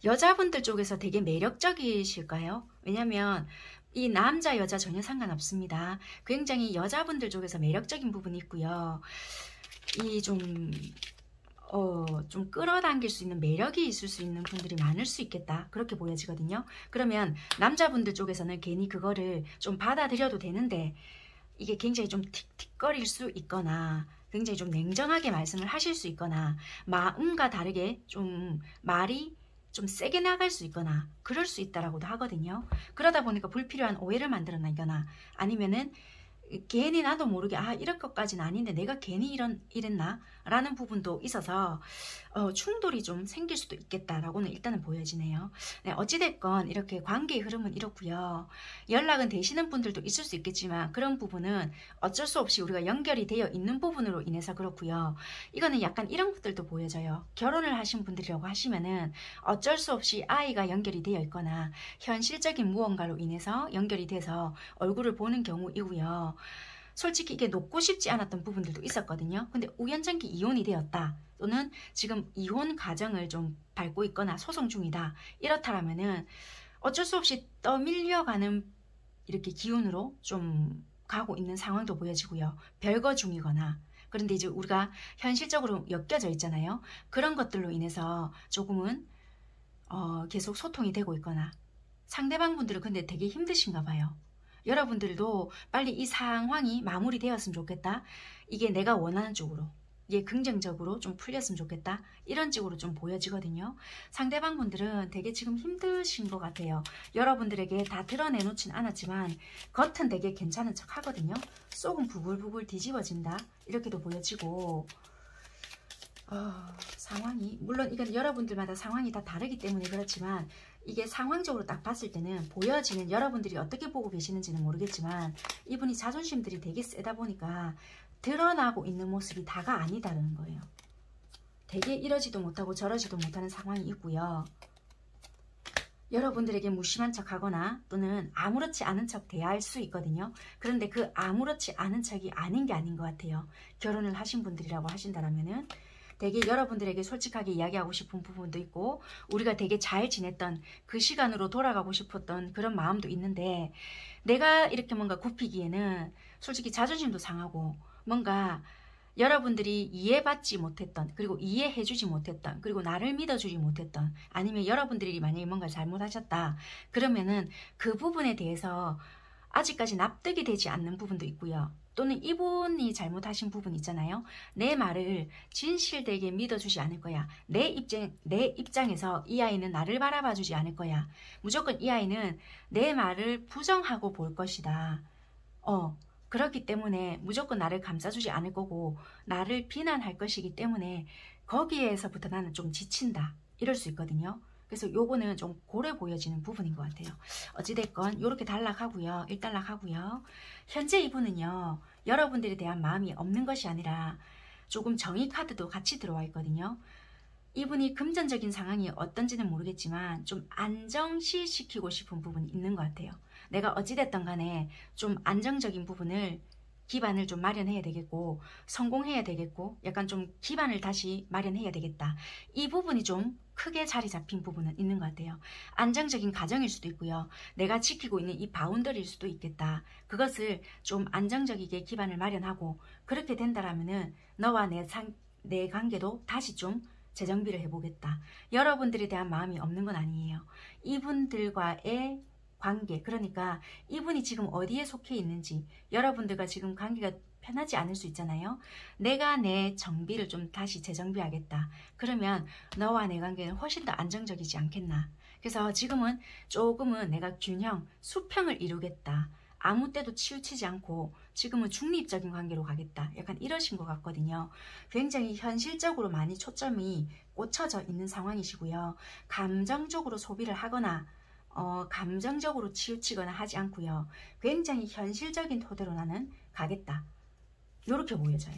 [SPEAKER 1] 여자분들 쪽에서 되게 매력적이실까요? 왜냐면 이 남자 여자 전혀 상관없습니다. 굉장히 여자분들 쪽에서 매력적인 부분이 있고요. 이 좀 끌어당길 수 있는 매력이 있을 수 있는 분들이 많을 수 있겠다, 그렇게 보여지거든요. 그러면 남자분들 쪽에서는 괜히 그거를 좀 받아들여도 되는데 이게 굉장히 좀 틱틱거릴 수 있거나 굉장히 좀 냉정하게 말씀을 하실 수 있거나 마음과 다르게 좀 말이 좀 세게 나갈 수 있거나 그럴 수 있다라고도 하거든요. 그러다 보니까 불필요한 오해를 만들어내거나 아니면은 괜히 나도 모르게 이럴 것까지는 아닌데 내가 괜히 이랬나 라는 부분도 있어서 충돌이 좀 생길 수도 있겠다라고는 일단은 보여지네요. 네, 어찌됐건 이렇게 관계의 흐름은 이렇고요. 연락은 되시는 분들도 있을 수 있겠지만 그런 부분은 어쩔 수 없이 우리가 연결이 되어 있는 부분으로 인해서 그렇고요. 이거는 약간 이런 것들도 보여져요. 결혼을 하신 분들이라고 하시면은 어쩔 수 없이 아이가 연결이 되어 있거나 현실적인 무언가로 인해서 연결이 돼서 얼굴을 보는 경우이고요. 솔직히 이게 놓고 싶지 않았던 부분들도 있었거든요. 근데 우연찮게 이혼이 되었다, 또는 지금 이혼 과정을 좀 밟고 있거나 소송 중이다, 이렇다라면은 어쩔 수 없이 떠밀려가는 이렇게 기운으로 좀 가고 있는 상황도 보여지고요. 별거 중이거나, 그런데 이제 우리가 현실적으로 엮여져 있잖아요. 그런 것들로 인해서 조금은 계속 소통이 되고 있거나, 상대방 분들은 근데 되게 힘드신가 봐요. 여러분들도 빨리 이 상황이 마무리되었으면 좋겠다, 이게 내가 원하는 쪽으로, 이게 긍정적으로 좀 풀렸으면 좋겠다, 이런 쪽으로 좀 보여지거든요. 상대방 분들은 되게 지금 힘드신 것 같아요. 여러분들에게 다 드러내놓진 않았지만 겉은 되게 괜찮은 척 하거든요. 속은 부글부글 뒤집어진다, 이렇게도 보여지고, 상황이 물론 이건 여러분들마다 상황이 다 다르기 때문에 그렇지만 이게 상황적으로 딱 봤을 때는 보여지는, 여러분들이 어떻게 보고 계시는지는 모르겠지만 이분이 자존심들이 되게 세다 보니까 드러나고 있는 모습이 다가 아니다라는 거예요. 되게 이러지도 못하고 저러지도 못하는 상황이 있고요. 여러분들에게 무심한 척 하거나 또는 아무렇지 않은 척 대할 수 있거든요. 그런데 그 아무렇지 않은 척이 아닌 게 아닌 것 같아요. 결혼을 하신 분들이라고 하신다면은 되게 여러분들에게 솔직하게 이야기하고 싶은 부분도 있고 우리가 되게 잘 지냈던 그 시간으로 돌아가고 싶었던 그런 마음도 있는데 내가 이렇게 뭔가 굽히기에는 솔직히 자존심도 상하고 뭔가 여러분들이 이해받지 못했던 그리고 이해해주지 못했던 그리고 나를 믿어주지 못했던 아니면 여러분들이 만약에 뭔가 잘못하셨다 그러면은 그 부분에 대해서 아직까지 납득이 되지 않는 부분도 있고요. 또는 이분이 잘못하신 부분 있잖아요. 내 말을 진실되게 믿어주지 않을 거야. 내 입장에서 이 아이는 나를 바라봐주지 않을 거야. 무조건 이 아이는 내 말을 부정하고 볼 것이다. 그렇기 때문에 무조건 나를 감싸주지 않을 거고 나를 비난할 것이기 때문에 거기에서부터 나는 좀 지친다. 이럴 수 있거든요. 그래서 요거는 좀 고래 보여지는 부분인 것 같아요. 어찌됐건 요렇게 단락하고요. 일단락하고요. 현재 이분은요. 여러분들에 대한 마음이 없는 것이 아니라 조금 정의 카드도 같이 들어와 있거든요. 이분이 금전적인 상황이 어떤지는 모르겠지만 좀 안정시 시키고 싶은 부분이 있는 것 같아요. 내가 어찌됐든 간에 좀 안정적인 부분을 기반을 좀 마련해야 되겠고 성공해야 되겠고 약간 좀 기반을 다시 마련해야 되겠다. 이 부분이 좀 크게 자리 잡힌 부분은 있는 것 같아요. 안정적인 가정일 수도 있고요. 내가 지키고 있는 이 바운더리일 수도 있겠다. 그것을 좀 안정적이게 기반을 마련하고 그렇게 된다라면은 너와 내 관계도 다시 좀 재정비를 해보겠다. 여러분들에 대한 마음이 없는 건 아니에요. 이분들과의 관계, 그러니까 이분이 지금 어디에 속해 있는지 여러분들과 지금 관계가 편하지 않을 수 있잖아요. 내가 내 정비를 좀 다시 재정비하겠다. 그러면 너와 내 관계는 훨씬 더 안정적이지 않겠나. 그래서 지금은 조금은 내가 균형, 수평을 이루겠다. 아무 때도 치우치지 않고 지금은 중립적인 관계로 가겠다. 약간 이러신 것 같거든요. 굉장히 현실적으로 많이 초점이 꽂혀져 있는 상황이시고요. 감정적으로 소비를 하거나 감정적으로 치우치거나 하지 않고요. 굉장히 현실적인 토대로 나는 가겠다. 이렇게 보여져요.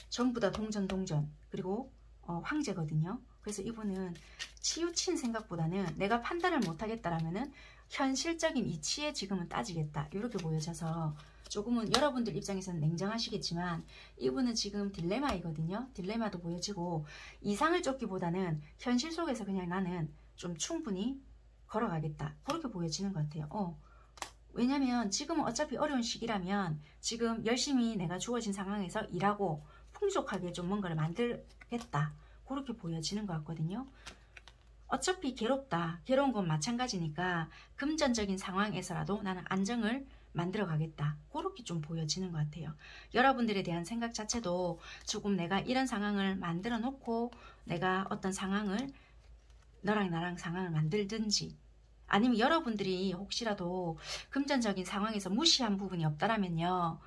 [SPEAKER 1] 전부 다 동전 그리고 황제거든요. 그래서 이분은 치우친 생각보다는 내가 판단을 못하겠다라면은 현실적인 이치에 지금은 따지겠다. 이렇게 보여져서 조금은 여러분들 입장에서는 냉정하시겠지만 이분은 지금 딜레마이거든요. 딜레마도 보여지고 이상을 쫓기보다는 현실 속에서 그냥 나는 좀 충분히 걸어가겠다. 그렇게 보여지는 것 같아요. 왜냐면 지금은 어차피 어려운 시기라면 지금 열심히 내가 주어진 상황에서 일하고 풍족하게 좀 뭔가를 만들겠다. 그렇게 보여지는 것 같거든요. 어차피 괴롭다. 괴로운 건 마찬가지니까 금전적인 상황에서라도 나는 안정을 만들어 가겠다. 그렇게 좀 보여지는 것 같아요. 여러분들에 대한 생각 자체도 조금 내가 이런 상황을 만들어 놓고 내가 어떤 상황을 너랑 나랑 상황을 만들든지 아니면 여러분들이 혹시라도 금전적인 상황에서 무시한 부분이 없다라면요.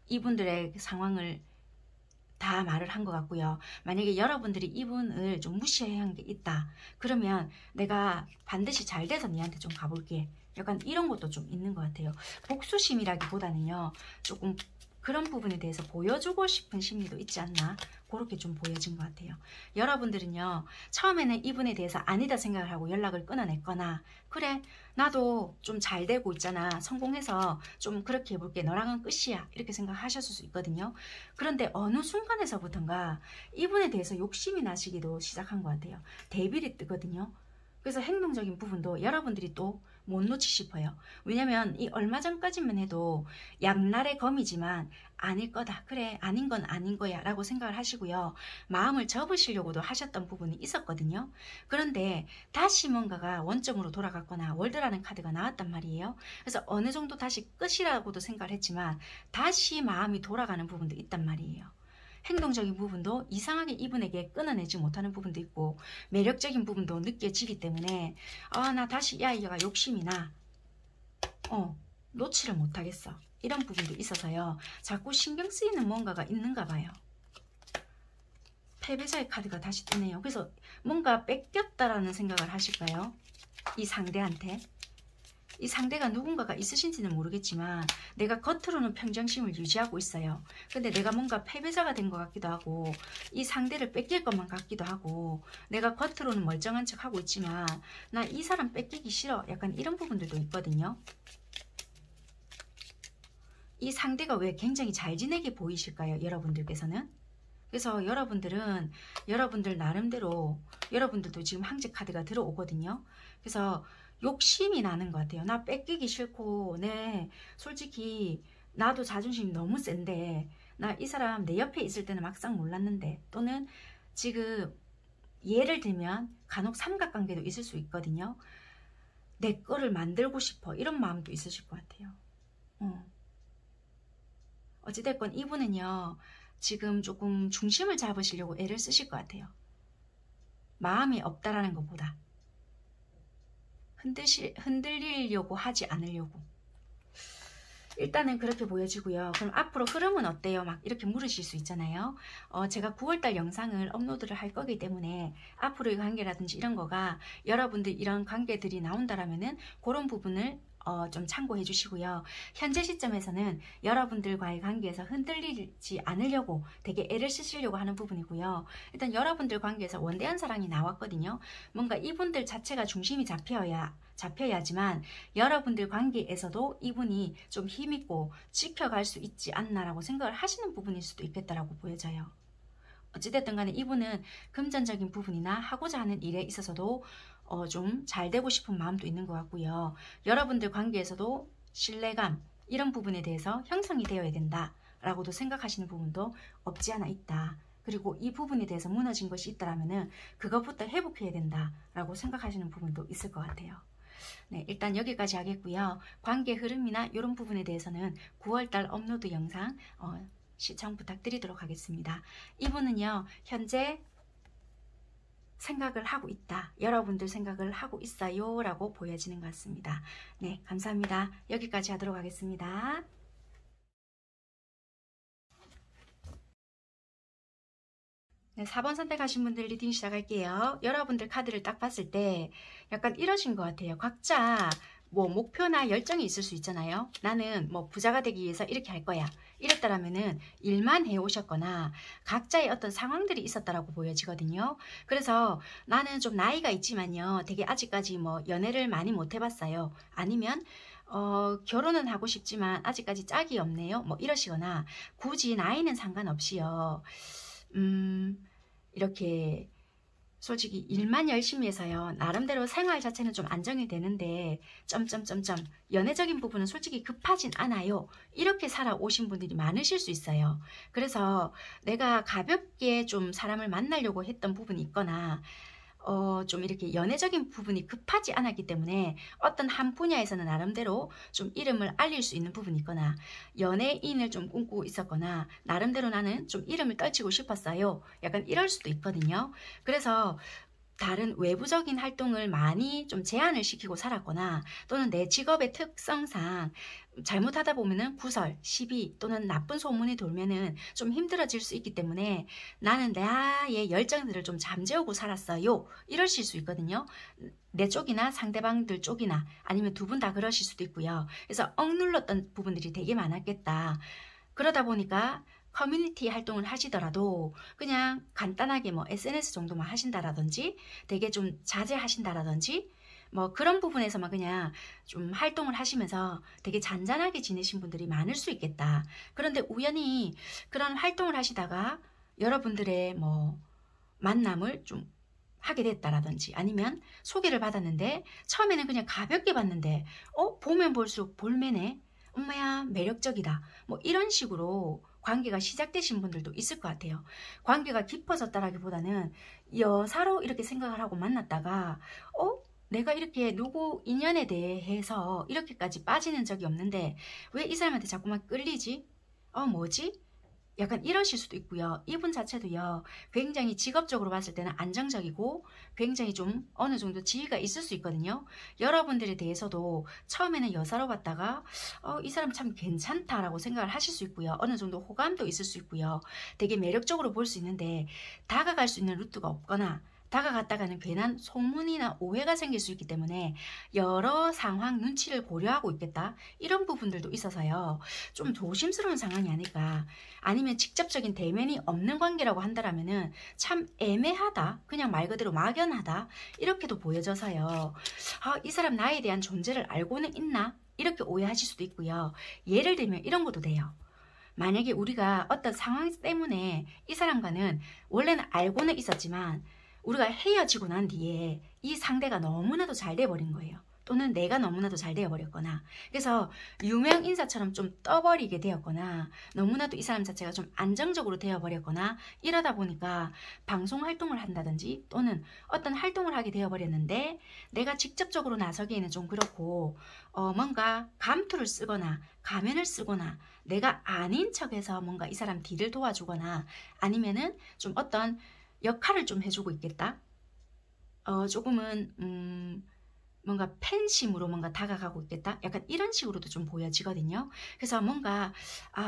[SPEAKER 1] 이분들의 상황을 다 말을 한 것 같고요. 만약에 여러분들이 이분을 좀 무시해야 하는 게 있다. 그러면 내가 반드시 잘 돼서 니한테 좀 가볼게. 약간 이런 것도 좀 있는 것 같아요. 복수심이라기보다는요. 조금 그런 부분에 대해서 보여주고 싶은 심리도 있지 않나. 그렇게 좀 보여진 것 같아요. 여러분들은요. 처음에는 이분에 대해서 아니다 생각을 하고 연락을 끊어냈거나 그래 나도 좀 잘 되고 있잖아. 성공해서 좀 그렇게 해볼게. 너랑은 끝이야. 이렇게 생각하셨을 수 있거든요. 그런데 어느 순간에서부턴가 이분에 대해서 욕심이 나시기도 시작한 것 같아요. 대비를 뜨거든요. 그래서 행동적인 부분도 여러분들이 또 못 놓치고 싶어요. 왜냐면 이 얼마 전까지만 해도 양날의 검이지만 아닐 거다. 그래 아닌 건 아닌 거야 라고 생각을 하시고요. 마음을 접으시려고도 하셨던 부분이 있었거든요. 그런데 다시 뭔가가 원점으로 돌아갔거나 월드라는 카드가 나왔단 말이에요. 그래서 어느 정도 다시 끝이라고도 생각을 했지만 다시 마음이 돌아가는 부분도 있단 말이에요. 행동적인 부분도 이상하게 이분에게 끊어내지 못하는 부분도 있고 매력적인 부분도 느껴지기 때문에 나 다시 이 아이가 욕심이 나. 놓지를 못하겠어. 이런 부분도 있어서요. 자꾸 신경 쓰이는 뭔가가 있는가 봐요. 패배자의 카드가 다시 뜨네요. 그래서 뭔가 뺏겼다라는 생각을 하실까요? 이 상대한테. 이 상대가 누군가가 있으신지는 모르겠지만 내가 겉으로는 평정심을 유지하고 있어요. 근데 내가 뭔가 패배자가 된 것 같기도 하고 이 상대를 뺏길 것만 같기도 하고 내가 겉으로는 멀쩡한 척 하고 있지만 나 이 사람 뺏기기 싫어. 약간 이런 부분들도 있거든요. 이 상대가 왜 굉장히 잘 지내게 보이실까요? 여러분들께서는? 그래서 여러분들은 여러분들 나름대로 여러분들도 지금 황제 카드가 들어오거든요. 그래서 욕심이 나는 것 같아요. 나 뺏기기 싫고 네 솔직히 나도 자존심이 너무 센데 나 이 사람 내 옆에 있을 때는 막상 몰랐는데 또는 지금 예를 들면 간혹 삼각관계도 있을 수 있거든요. 내 거를 만들고 싶어 이런 마음도 있으실 것 같아요. 어찌됐건 이분은요 지금 조금 중심을 잡으시려고 애를 쓰실 것 같아요. 마음이 없다라는 것보다 흔들리려고 하지 않으려고. 일단은 그렇게 보여지고요. 그럼 앞으로 흐름은 어때요? 막 이렇게 물으실 수 있잖아요. 제가 9월달 영상을 업로드를 할 거기 때문에 앞으로의 관계라든지 이런 거가 여러분들 이런 관계들이 나온다라면은 그런 부분을 좀 참고해 주시고요. 현재 시점에서는 여러분들과의 관계에서 흔들리지 않으려고 되게 애를 쓰시려고 하는 부분이고요. 일단 여러분들 관계에서 원대한 사랑이 나왔거든요. 뭔가 이분들 자체가 중심이 잡혀야지만 여러분들 관계에서도 이분이 좀 힘있고 지켜갈 수 있지 않나라고 생각을 하시는 부분일 수도 있겠다라고 보여져요. 어찌됐든 간에 이분은 금전적인 부분이나 하고자 하는 일에 있어서도 좀 잘 되고 싶은 마음도 있는 것 같고요. 여러분들 관계에서도 신뢰감 이런 부분에 대해서 형성이 되어야 된다라고도 생각하시는 부분도 없지 않아 있다. 그리고 이 부분에 대해서 무너진 것이 있다라면은 그것부터 회복해야 된다라고 생각하시는 부분도 있을 것 같아요. 네, 일단 여기까지 하겠고요. 관계 흐름이나 이런 부분에 대해서는 9월달 업로드 영상 시청 부탁드리도록 하겠습니다. 이분은요 현재 생각을 하고 있다. 여러분들 생각을 하고 있어요 라고 보여지는 것 같습니다. 네, 감사합니다. 여기까지 하도록 하겠습니다. 네, 4번 선택하신 분들 리딩 시작할게요. 여러분들 카드를 딱 봤을 때 약간 이러신 것 같아요. 각자 뭐 목표나 열정이 있을 수 있잖아요. 나는 뭐 부자가 되기 위해서 이렇게 할 거야. 이랬다라면은 일만 해오셨거나 각자의 어떤 상황들이 있었다라고 보여지거든요. 그래서 나는 좀 나이가 있지만요. 되게 아직까지 뭐 연애를 많이 못 해봤어요. 아니면 결혼은 하고 싶지만 아직까지 짝이 없네요. 뭐 이러시거나 굳이 나이는 상관없이요. 이렇게 솔직히 일만 열심히 해서요. 나름대로 생활 자체는 좀 안정이 되는데 점점점점 연애적인 부분은 솔직히 급하진 않아요. 이렇게 살아오신 분들이 많으실 수 있어요. 그래서 내가 가볍게 좀 사람을 만나려고 했던 부분이 있거나 좀 이렇게 연애적인 부분이 급하지 않았기 때문에 어떤 한 분야에서는 나름대로 좀 이름을 알릴 수 있는 부분이 있거나 연예인을 좀 꿈꾸고 있었거나 나름대로 나는 좀 이름을 떨치고 싶었어요. 약간 이럴 수도 있거든요. 그래서 다른 외부적인 활동을 많이 좀 제한을 시키고 살았거나 또는 내 직업의 특성상 잘못하다 보면은 구설, 시비 또는 나쁜 소문이 돌면은 좀 힘들어질 수 있기 때문에 나는 나의 열정들을 좀 잠재우고 살았어요. 이러실 수 있거든요. 내 쪽이나 상대방들 쪽이나 아니면 두 분 다 그러실 수도 있고요. 그래서 억눌렀던 부분들이 되게 많았겠다. 그러다 보니까 커뮤니티 활동을 하시더라도 그냥 간단하게 뭐 SNS 정도만 하신다라든지 되게 좀 자제하신다라든지 뭐 그런 부분에서만 그냥 좀 활동을 하시면서 되게 잔잔하게 지내신 분들이 많을 수 있겠다. 그런데 우연히 그런 활동을 하시다가 여러분들의 뭐 만남을 좀 하게 됐다라든지 아니면 소개를 받았는데 처음에는 그냥 가볍게 봤는데 보면 볼수록 볼매네. 엄마야 매력적이다. 뭐 이런 식으로 관계가 시작되신 분들도 있을 것 같아요. 관계가 깊어졌다라기보다는 여사로 이렇게 생각을 하고 만났다가 내가 이렇게 누구 인연에 대해서 이렇게까지 빠지는 적이 없는데 왜 이 사람한테 자꾸만 끌리지? 뭐지? 약간 이러실 수도 있고요. 이분 자체도요. 굉장히 직업적으로 봤을 때는 안정적이고 굉장히 좀 어느 정도 지위가 있을 수 있거든요. 여러분들에 대해서도 처음에는 여사로 봤다가 이 사람 참 괜찮다라고 생각을 하실 수 있고요. 어느 정도 호감도 있을 수 있고요. 되게 매력적으로 볼 수 있는데 다가갈 수 있는 루트가 없거나 다가갔다가는 괜한 소문이나 오해가 생길 수 있기 때문에 여러 상황 눈치를 고려하고 있겠다. 이런 부분들도 있어서요. 좀 조심스러운 상황이 아닐까. 아니면 직접적인 대면이 없는 관계라고 한다면은 참 애매하다. 그냥 말 그대로 막연하다. 이렇게도 보여져서요. 이 사람 나에 대한 존재를 알고는 있나? 이렇게 오해하실 수도 있고요. 예를 들면 이런 것도 돼요. 만약에 우리가 어떤 상황 때문에 이 사람과는 원래는 알고는 있었지만 우리가 헤어지고 난 뒤에 이 상대가 너무나도 잘 돼버린 거예요. 또는 내가 너무나도 잘 되어버렸거나, 그래서 유명 인사처럼 좀 떠버리게 되었거나, 너무나도 이 사람 자체가 좀 안정적으로 되어버렸거나, 이러다 보니까 방송 활동을 한다든지 또는 어떤 활동을 하게 되어버렸는데 내가 직접적으로 나서기에는 좀 그렇고, 뭔가 감투를 쓰거나 가면을 쓰거나 내가 아닌 척해서 뭔가 이 사람 뒤를 도와주거나, 아니면은 좀 어떤 역할을 좀 해주고 있겠다. 조금은 뭔가 팬심으로 뭔가 다가가고 있겠다. 약간 이런 식으로도 좀 보여지거든요. 그래서 뭔가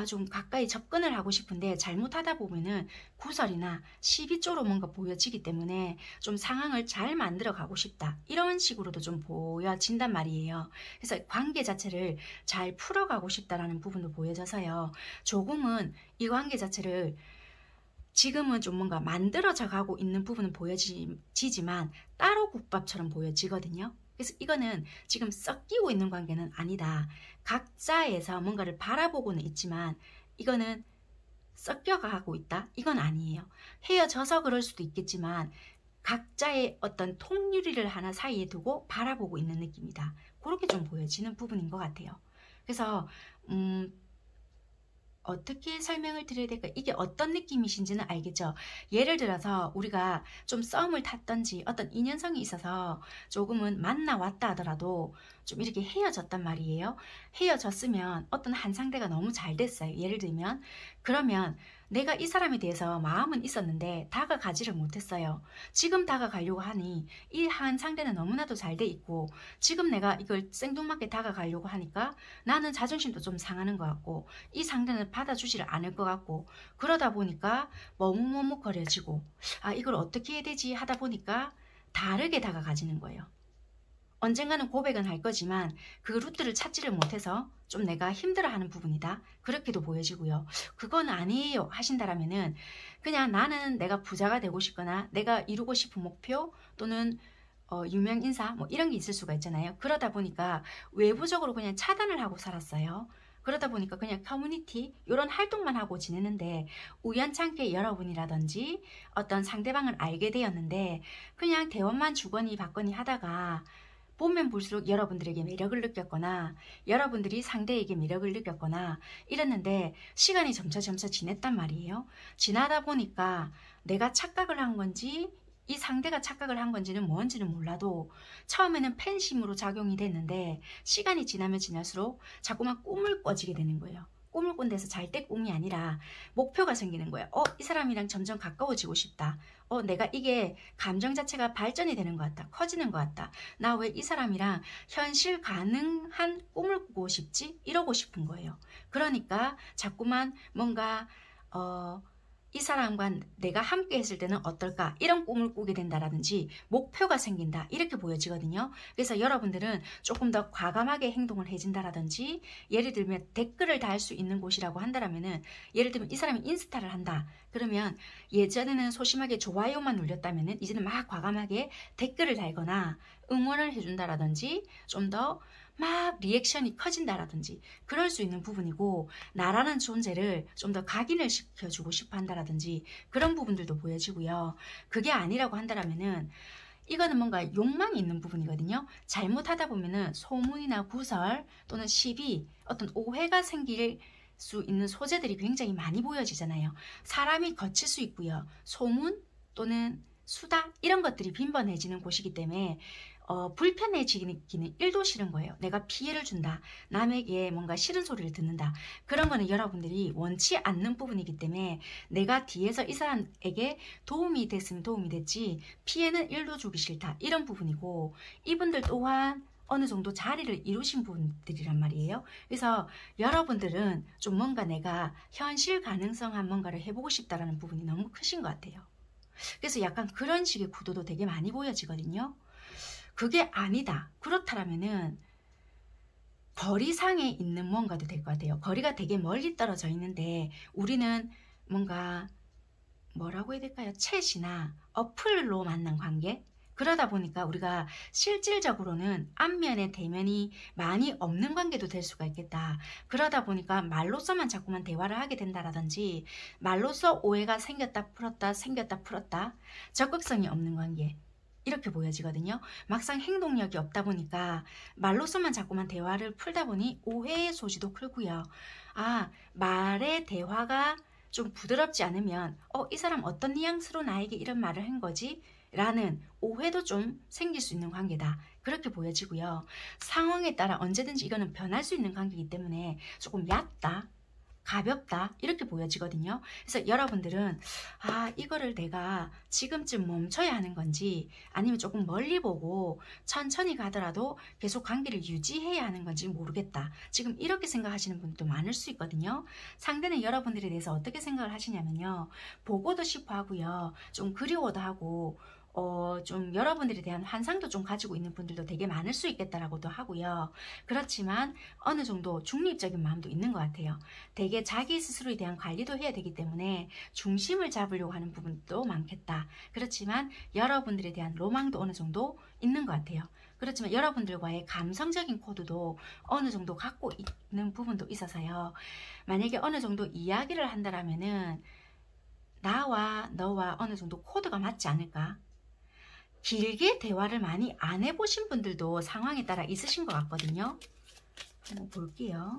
[SPEAKER 1] 좀 가까이 접근을 하고 싶은데 잘못하다 보면은 구설이나 시비 쪽으로 뭔가 보여지기 때문에 좀 상황을 잘 만들어 가고 싶다. 이런 식으로도 좀 보여진단 말이에요. 그래서 관계 자체를 잘 풀어가고 싶다라는 부분도 보여져서요. 조금은 이 관계 자체를 지금은 좀 뭔가 만들어져 가고 있는 부분은 보여지지만 따로 국밥처럼 보여지거든요. 그래서 이거는 지금 섞이고 있는 관계는 아니다. 각자에서 뭔가를 바라보고는 있지만 이거는 섞여가고 있다. 이건 아니에요. 헤어져서 그럴 수도 있겠지만 각자의 어떤 통유리를 하나 사이에 두고 바라보고 있는 느낌이다. 그렇게 좀 보여지는 부분인 것 같아요. 그래서 어떻게 설명을 드려야 될까? 이게 어떤 느낌이신지는 알겠죠? 예를 들어서 우리가 좀 썸을 탔던지 어떤 인연성이 있어서 조금은 만나왔다 하더라도 좀 이렇게 헤어졌단 말이에요. 헤어졌으면 어떤 한 상대가 너무 잘 됐어요. 예를 들면 그러면 내가 이 사람에 대해서 마음은 있었는데 다가가지를 못했어요. 지금 다가가려고 하니 이 한 상대는 너무나도 잘 돼 있고 지금 내가 이걸 생뚱맞게 다가가려고 하니까 나는 자존심도 좀 상하는 것 같고 이 상대는 받아주지를 않을 것 같고 그러다 보니까 머뭇머뭇거려지고 이걸 어떻게 해야 되지 하다 보니까 다르게 다가가지는 거예요. 언젠가는 고백은 할 거지만 그 루트를 찾지를 못해서 좀 내가 힘들어하는 부분이다. 그렇게도 보여지고요. 그건 아니에요 하신다라면은 그냥 나는 내가 부자가 되고 싶거나 내가 이루고 싶은 목표 또는 유명 인사 뭐 이런 게 있을 수가 있잖아요. 그러다 보니까 외부적으로 그냥 차단을 하고 살았어요. 그러다 보니까 그냥 커뮤니티 이런 활동만 하고 지내는데 우연찮게 여러분이라든지 어떤 상대방을 알게 되었는데 그냥 대화만 주거니 받거니 하다가 보면 볼수록 여러분들에게 매력을 느꼈거나 여러분들이 상대에게 매력을 느꼈거나 이랬는데 시간이 점차 지냈단 말이에요. 지나다 보니까 내가 착각을 한 건지 이 상대가 착각을 한 건지는 뭔지는 몰라도 처음에는 팬심으로 작용이 됐는데 시간이 지나면 지날수록 자꾸만 꿈을 꿔지게 되는 거예요. 꿈을 꾼데서 잘 때 꿈이 아니라 목표가 생기는 거예요. 이 사람이랑 점점 가까워지고 싶다. 내가 이게 감정 자체가 발전이 되는 것 같다. 커지는 것 같다. 나 왜 이 사람이랑 현실 가능한 꿈을 꾸고 싶지? 이러고 싶은 거예요. 그러니까 자꾸만 뭔가 이 사람과 내가 함께 했을 때는 어떨까 이런 꿈을 꾸게 된다라든지 목표가 생긴다 이렇게 보여지거든요. 그래서 여러분들은 조금 더 과감하게 행동을 해진다라든지 예를 들면 댓글을 달 수 있는 곳이라고 한다면은 예를 들면 이 사람이 인스타를 한다 그러면 예전에는 소심하게 좋아요만 눌렸다면은 이제는 막 과감하게 댓글을 달거나 응원을 해준다라든지 좀 더 막 리액션이 커진다라든지 그럴 수 있는 부분이고 나라는 존재를 좀 더 각인을 시켜주고 싶어 한다라든지 그런 부분들도 보여지고요. 그게 아니라고 한다면은 이거는 뭔가 욕망이 있는 부분이거든요. 잘못하다 보면은 소문이나 구설 또는 시비 어떤 오해가 생길 수 있는 소재들이 굉장히 많이 보여지잖아요. 사람이 거칠 수 있고요. 소문 또는 수다 이런 것들이 빈번해지는 곳이기 때문에 불편해지기는 1도 싫은 거예요. 내가 피해를 준다. 남에게 뭔가 싫은 소리를 듣는다. 그런 거는 여러분들이 원치 않는 부분이기 때문에 내가 뒤에서 이 사람에게 도움이 됐으면 도움이 됐지 피해는 1도 주기 싫다. 이런 부분이고 이분들 또한 어느 정도 자리를 이루신 분들이란 말이에요. 그래서 여러분들은 좀 뭔가 내가 현실 가능성한 뭔가를 해보고 싶다라는 부분이 너무 크신 것 같아요. 그래서 약간 그런 식의 구도도 되게 많이 보여지거든요. 그게 아니다. 그렇다면은 거리상에 있는 뭔가도 될 것 같아요. 거리가 되게 멀리 떨어져 있는데 우리는 뭔가 뭐라고 해야 될까요? 챗이나 어플로 만난 관계? 그러다 보니까 우리가 실질적으로는 안면에 대면이 많이 없는 관계도 될 수가 있겠다. 그러다 보니까 말로서만 자꾸만 대화를 하게 된다라든지 말로서 오해가 생겼다 풀었다 생겼다 풀었다 적극성이 없는 관계 이렇게 보여지거든요. 막상 행동력이 없다 보니까 말로서만 자꾸만 대화를 풀다 보니 오해의 소지도 크고요. 아, 말의 대화가 좀 부드럽지 않으면 이 사람 어떤 뉘앙스로 나에게 이런 말을 한 거지? 라는 오해도 좀 생길 수 있는 관계다. 그렇게 보여지고요. 상황에 따라 언제든지 이거는 변할 수 있는 관계이기 때문에 조금 얕다. 가볍다 이렇게 보여지거든요. 그래서 여러분들은 이거를 내가 지금쯤 멈춰야 하는 건지 아니면 조금 멀리 보고 천천히 가더라도 계속 관계를 유지해야 하는 건지 모르겠다. 지금 이렇게 생각하시는 분도 많을 수 있거든요. 상대는 여러분들에 대해서 어떻게 생각을 하시냐면요. 보고도 싶어 하고요. 좀 그리워도 하고 좀 여러분들에 대한 환상도 좀 가지고 있는 분들도 되게 많을 수 있겠다라고도 하고요. 그렇지만 어느 정도 중립적인 마음도 있는 것 같아요. 되게 자기 스스로에 대한 관리도 해야 되기 때문에 중심을 잡으려고 하는 부분도 많겠다. 그렇지만 여러분들에 대한 로망도 어느 정도 있는 것 같아요. 그렇지만 여러분들과의 감성적인 코드도 어느 정도 갖고 있는 부분도 있어서요. 만약에 어느 정도 이야기를 한다라면은 나와 너와 어느 정도 코드가 맞지 않을까? 길게 대화를 많이 안 해보신 분들도 상황에 따라 있으신 것 같거든요. 한번 볼게요.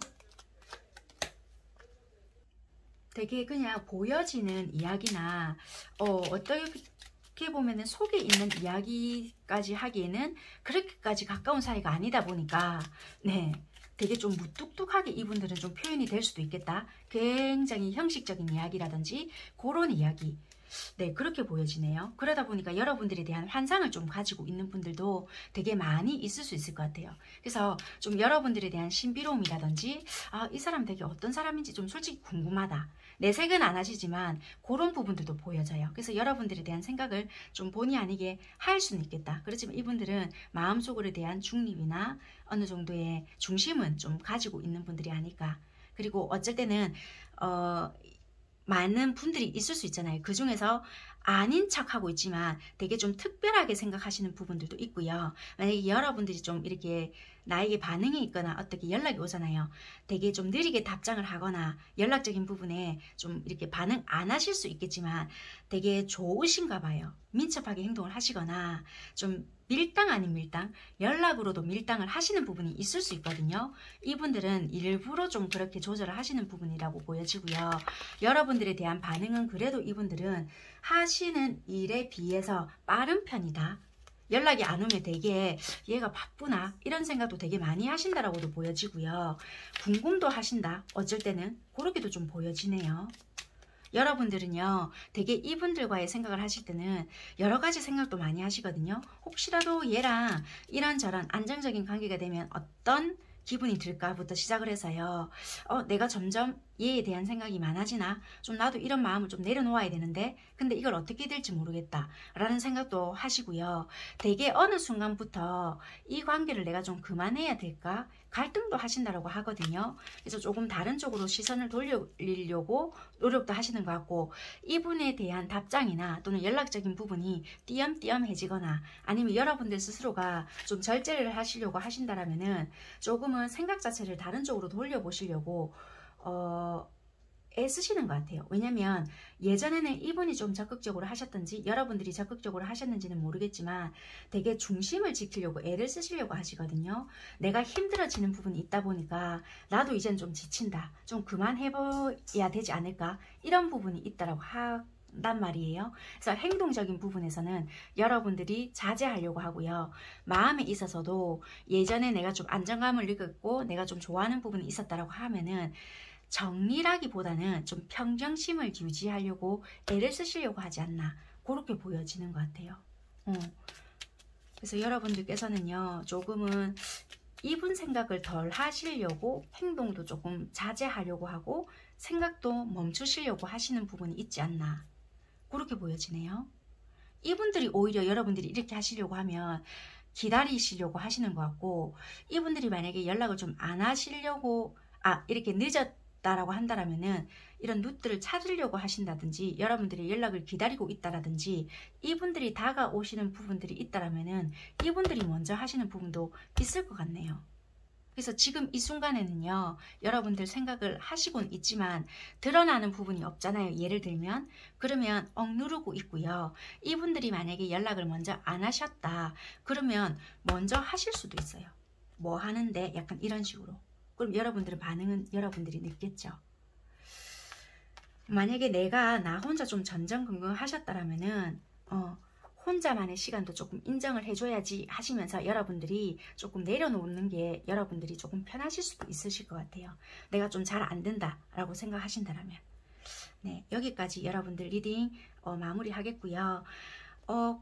[SPEAKER 1] 되게 그냥 보여지는 이야기나 어떻게 보면은 속에 있는 이야기까지 하기에는 그렇게까지 가까운 사이가 아니다 보니까 네, 되게 좀 무뚝뚝하게 이분들은 좀 표현이 될 수도 있겠다. 굉장히 형식적인 이야기라든지 그런 이야기 네, 그렇게 보여지네요. 그러다 보니까 여러분들에 대한 환상을 좀 가지고 있는 분들도 되게 많이 있을 수 있을 것 같아요. 그래서 좀 여러분들에 대한 신비로움이라든지 이 사람 되게 어떤 사람인지 좀 솔직히 궁금하다. 내색은 안 하시지만 그런 부분들도 보여져요. 그래서 여러분들에 대한 생각을 좀 본의 아니게 할 수는 있겠다. 그렇지만 이분들은 마음속으로 대한 중립이나 어느 정도의 중심은 좀 가지고 있는 분들이 아닐까. 그리고 어쩔 때는 많은 분들이 있을 수 있잖아요. 그 중에서 아닌 척하고 있지만 되게 좀 특별하게 생각하시는 부분들도 있고요. 만약에 여러분들이 좀 이렇게 나에게 반응이 있거나 어떻게 연락이 오잖아요. 되게 좀 느리게 답장을 하거나 연락적인 부분에 좀 이렇게 반응 안 하실 수 있겠지만 되게 좋으신가 봐요. 민첩하게 행동을 하시거나 좀 밀당 아닌 밀당, 연락으로도 밀당을 하시는 부분이 있을 수 있거든요. 이분들은 일부러 좀 그렇게 조절을 하시는 부분이라고 보여지고요. 여러분들에 대한 반응은 그래도 이분들은 하시는 일에 비해서 빠른 편이다. 연락이 안 오면 되게 얘가 바쁘나 이런 생각도 되게 많이 하신다라고도 보여지고요. 궁금도 하신다. 어쩔 때는 그렇게도 좀 보여지네요. 여러분들은요 되게 이분들과의 생각을 하실 때는 여러 가지 생각도 많이 하시거든요. 혹시라도 얘랑 이런저런 안정적인 관계가 되면 어떤 기분이 들까부터 시작을 해서요. 내가 점점 얘에 대한 생각이 많아지나? 좀 나도 이런 마음을 좀 내려놓아야 되는데 근데 이걸 어떻게 될지 모르겠다 라는 생각도 하시고요. 되게 어느 순간부터 이 관계를 내가 좀 그만해야 될까? 갈등도 하신다고 하거든요. 그래서 조금 다른 쪽으로 시선을 돌리려고 노력도 하시는 것 같고 이분에 대한 답장이나 또는 연락적인 부분이 띄엄띄엄해지거나 아니면 여러분들 스스로가 좀 절제를 하시려고 하신다라면은 조금은 생각 자체를 다른 쪽으로 돌려보시려고 애쓰시는 것 같아요. 왜냐면 예전에는 이분이 좀 적극적으로 하셨던지 여러분들이 적극적으로 하셨는지는 모르겠지만 되게 중심을 지키려고 애를 쓰시려고 하시거든요. 내가 힘들어지는 부분이 있다 보니까 나도 이젠 좀 지친다. 좀 그만해봐야 되지 않을까? 이런 부분이 있다라고 한단 말이에요. 그래서 행동적인 부분에서는 여러분들이 자제하려고 하고요. 마음에 있어서도 예전에 내가 좀 안정감을 느꼈고 내가 좀 좋아하는 부분이 있었다라고 하면은 정리라기보다는 좀 평정심을 유지하려고 애를 쓰시려고 하지 않나 그렇게 보여지는 것 같아요. 그래서 여러분들께서는요 조금은 이분 생각을 덜 하시려고 행동도 조금 자제하려고 하고 생각도 멈추시려고 하시는 부분이 있지 않나 그렇게 보여지네요. 이분들이 오히려 여러분들이 이렇게 하시려고 하면 기다리시려고 하시는 것 같고, 이분들이 만약에 연락을 좀 안 하시려고 이렇게 늦었다라고 한다라면은 이런 루트를 찾으려고 하신다든지 여러분들이 연락을 기다리고 있다라든지 이분들이 다가오시는 부분들이 있다라면은 이분들이 먼저 하시는 부분도 있을 것 같네요. 그래서 지금 이 순간에는요, 여러분들 생각을 하시곤 있지만 드러나는 부분이 없잖아요. 예를 들면 그러면 억누르고 있고요. 이분들이 만약에 연락을 먼저 안 하셨다 그러면 먼저 하실 수도 있어요. 뭐 하는데 약간 이런 식으로. 그럼 여러분들의 반응은 여러분들이 느꼈죠. 만약에 내가 나 혼자 좀 전전긍긍 하셨다라면은 혼자만의 시간도 조금 인정을 해줘야지 하시면서 여러분들이 조금 내려놓는 게 여러분들이 조금 편하실 수도 있으실 것 같아요. 내가 좀 잘 안 된다 라고 생각하신다면. 네, 여기까지 여러분들 리딩 마무리 하겠고요.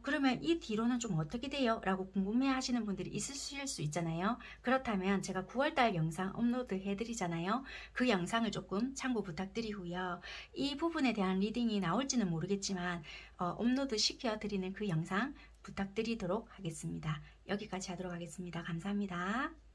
[SPEAKER 1] 그러면 이 뒤로는 좀 어떻게 돼요? 라고 궁금해 하시는 분들이 있으실 수 있잖아요. 그렇다면 제가 9월달 영상 업로드 해드리잖아요. 그 영상을 조금 참고 부탁드리고요. 이 부분에 대한 리딩이 나올지는 모르겠지만 업로드 시켜드리는 그 영상 부탁드리도록 하겠습니다. 여기까지 하도록 하겠습니다. 감사합니다.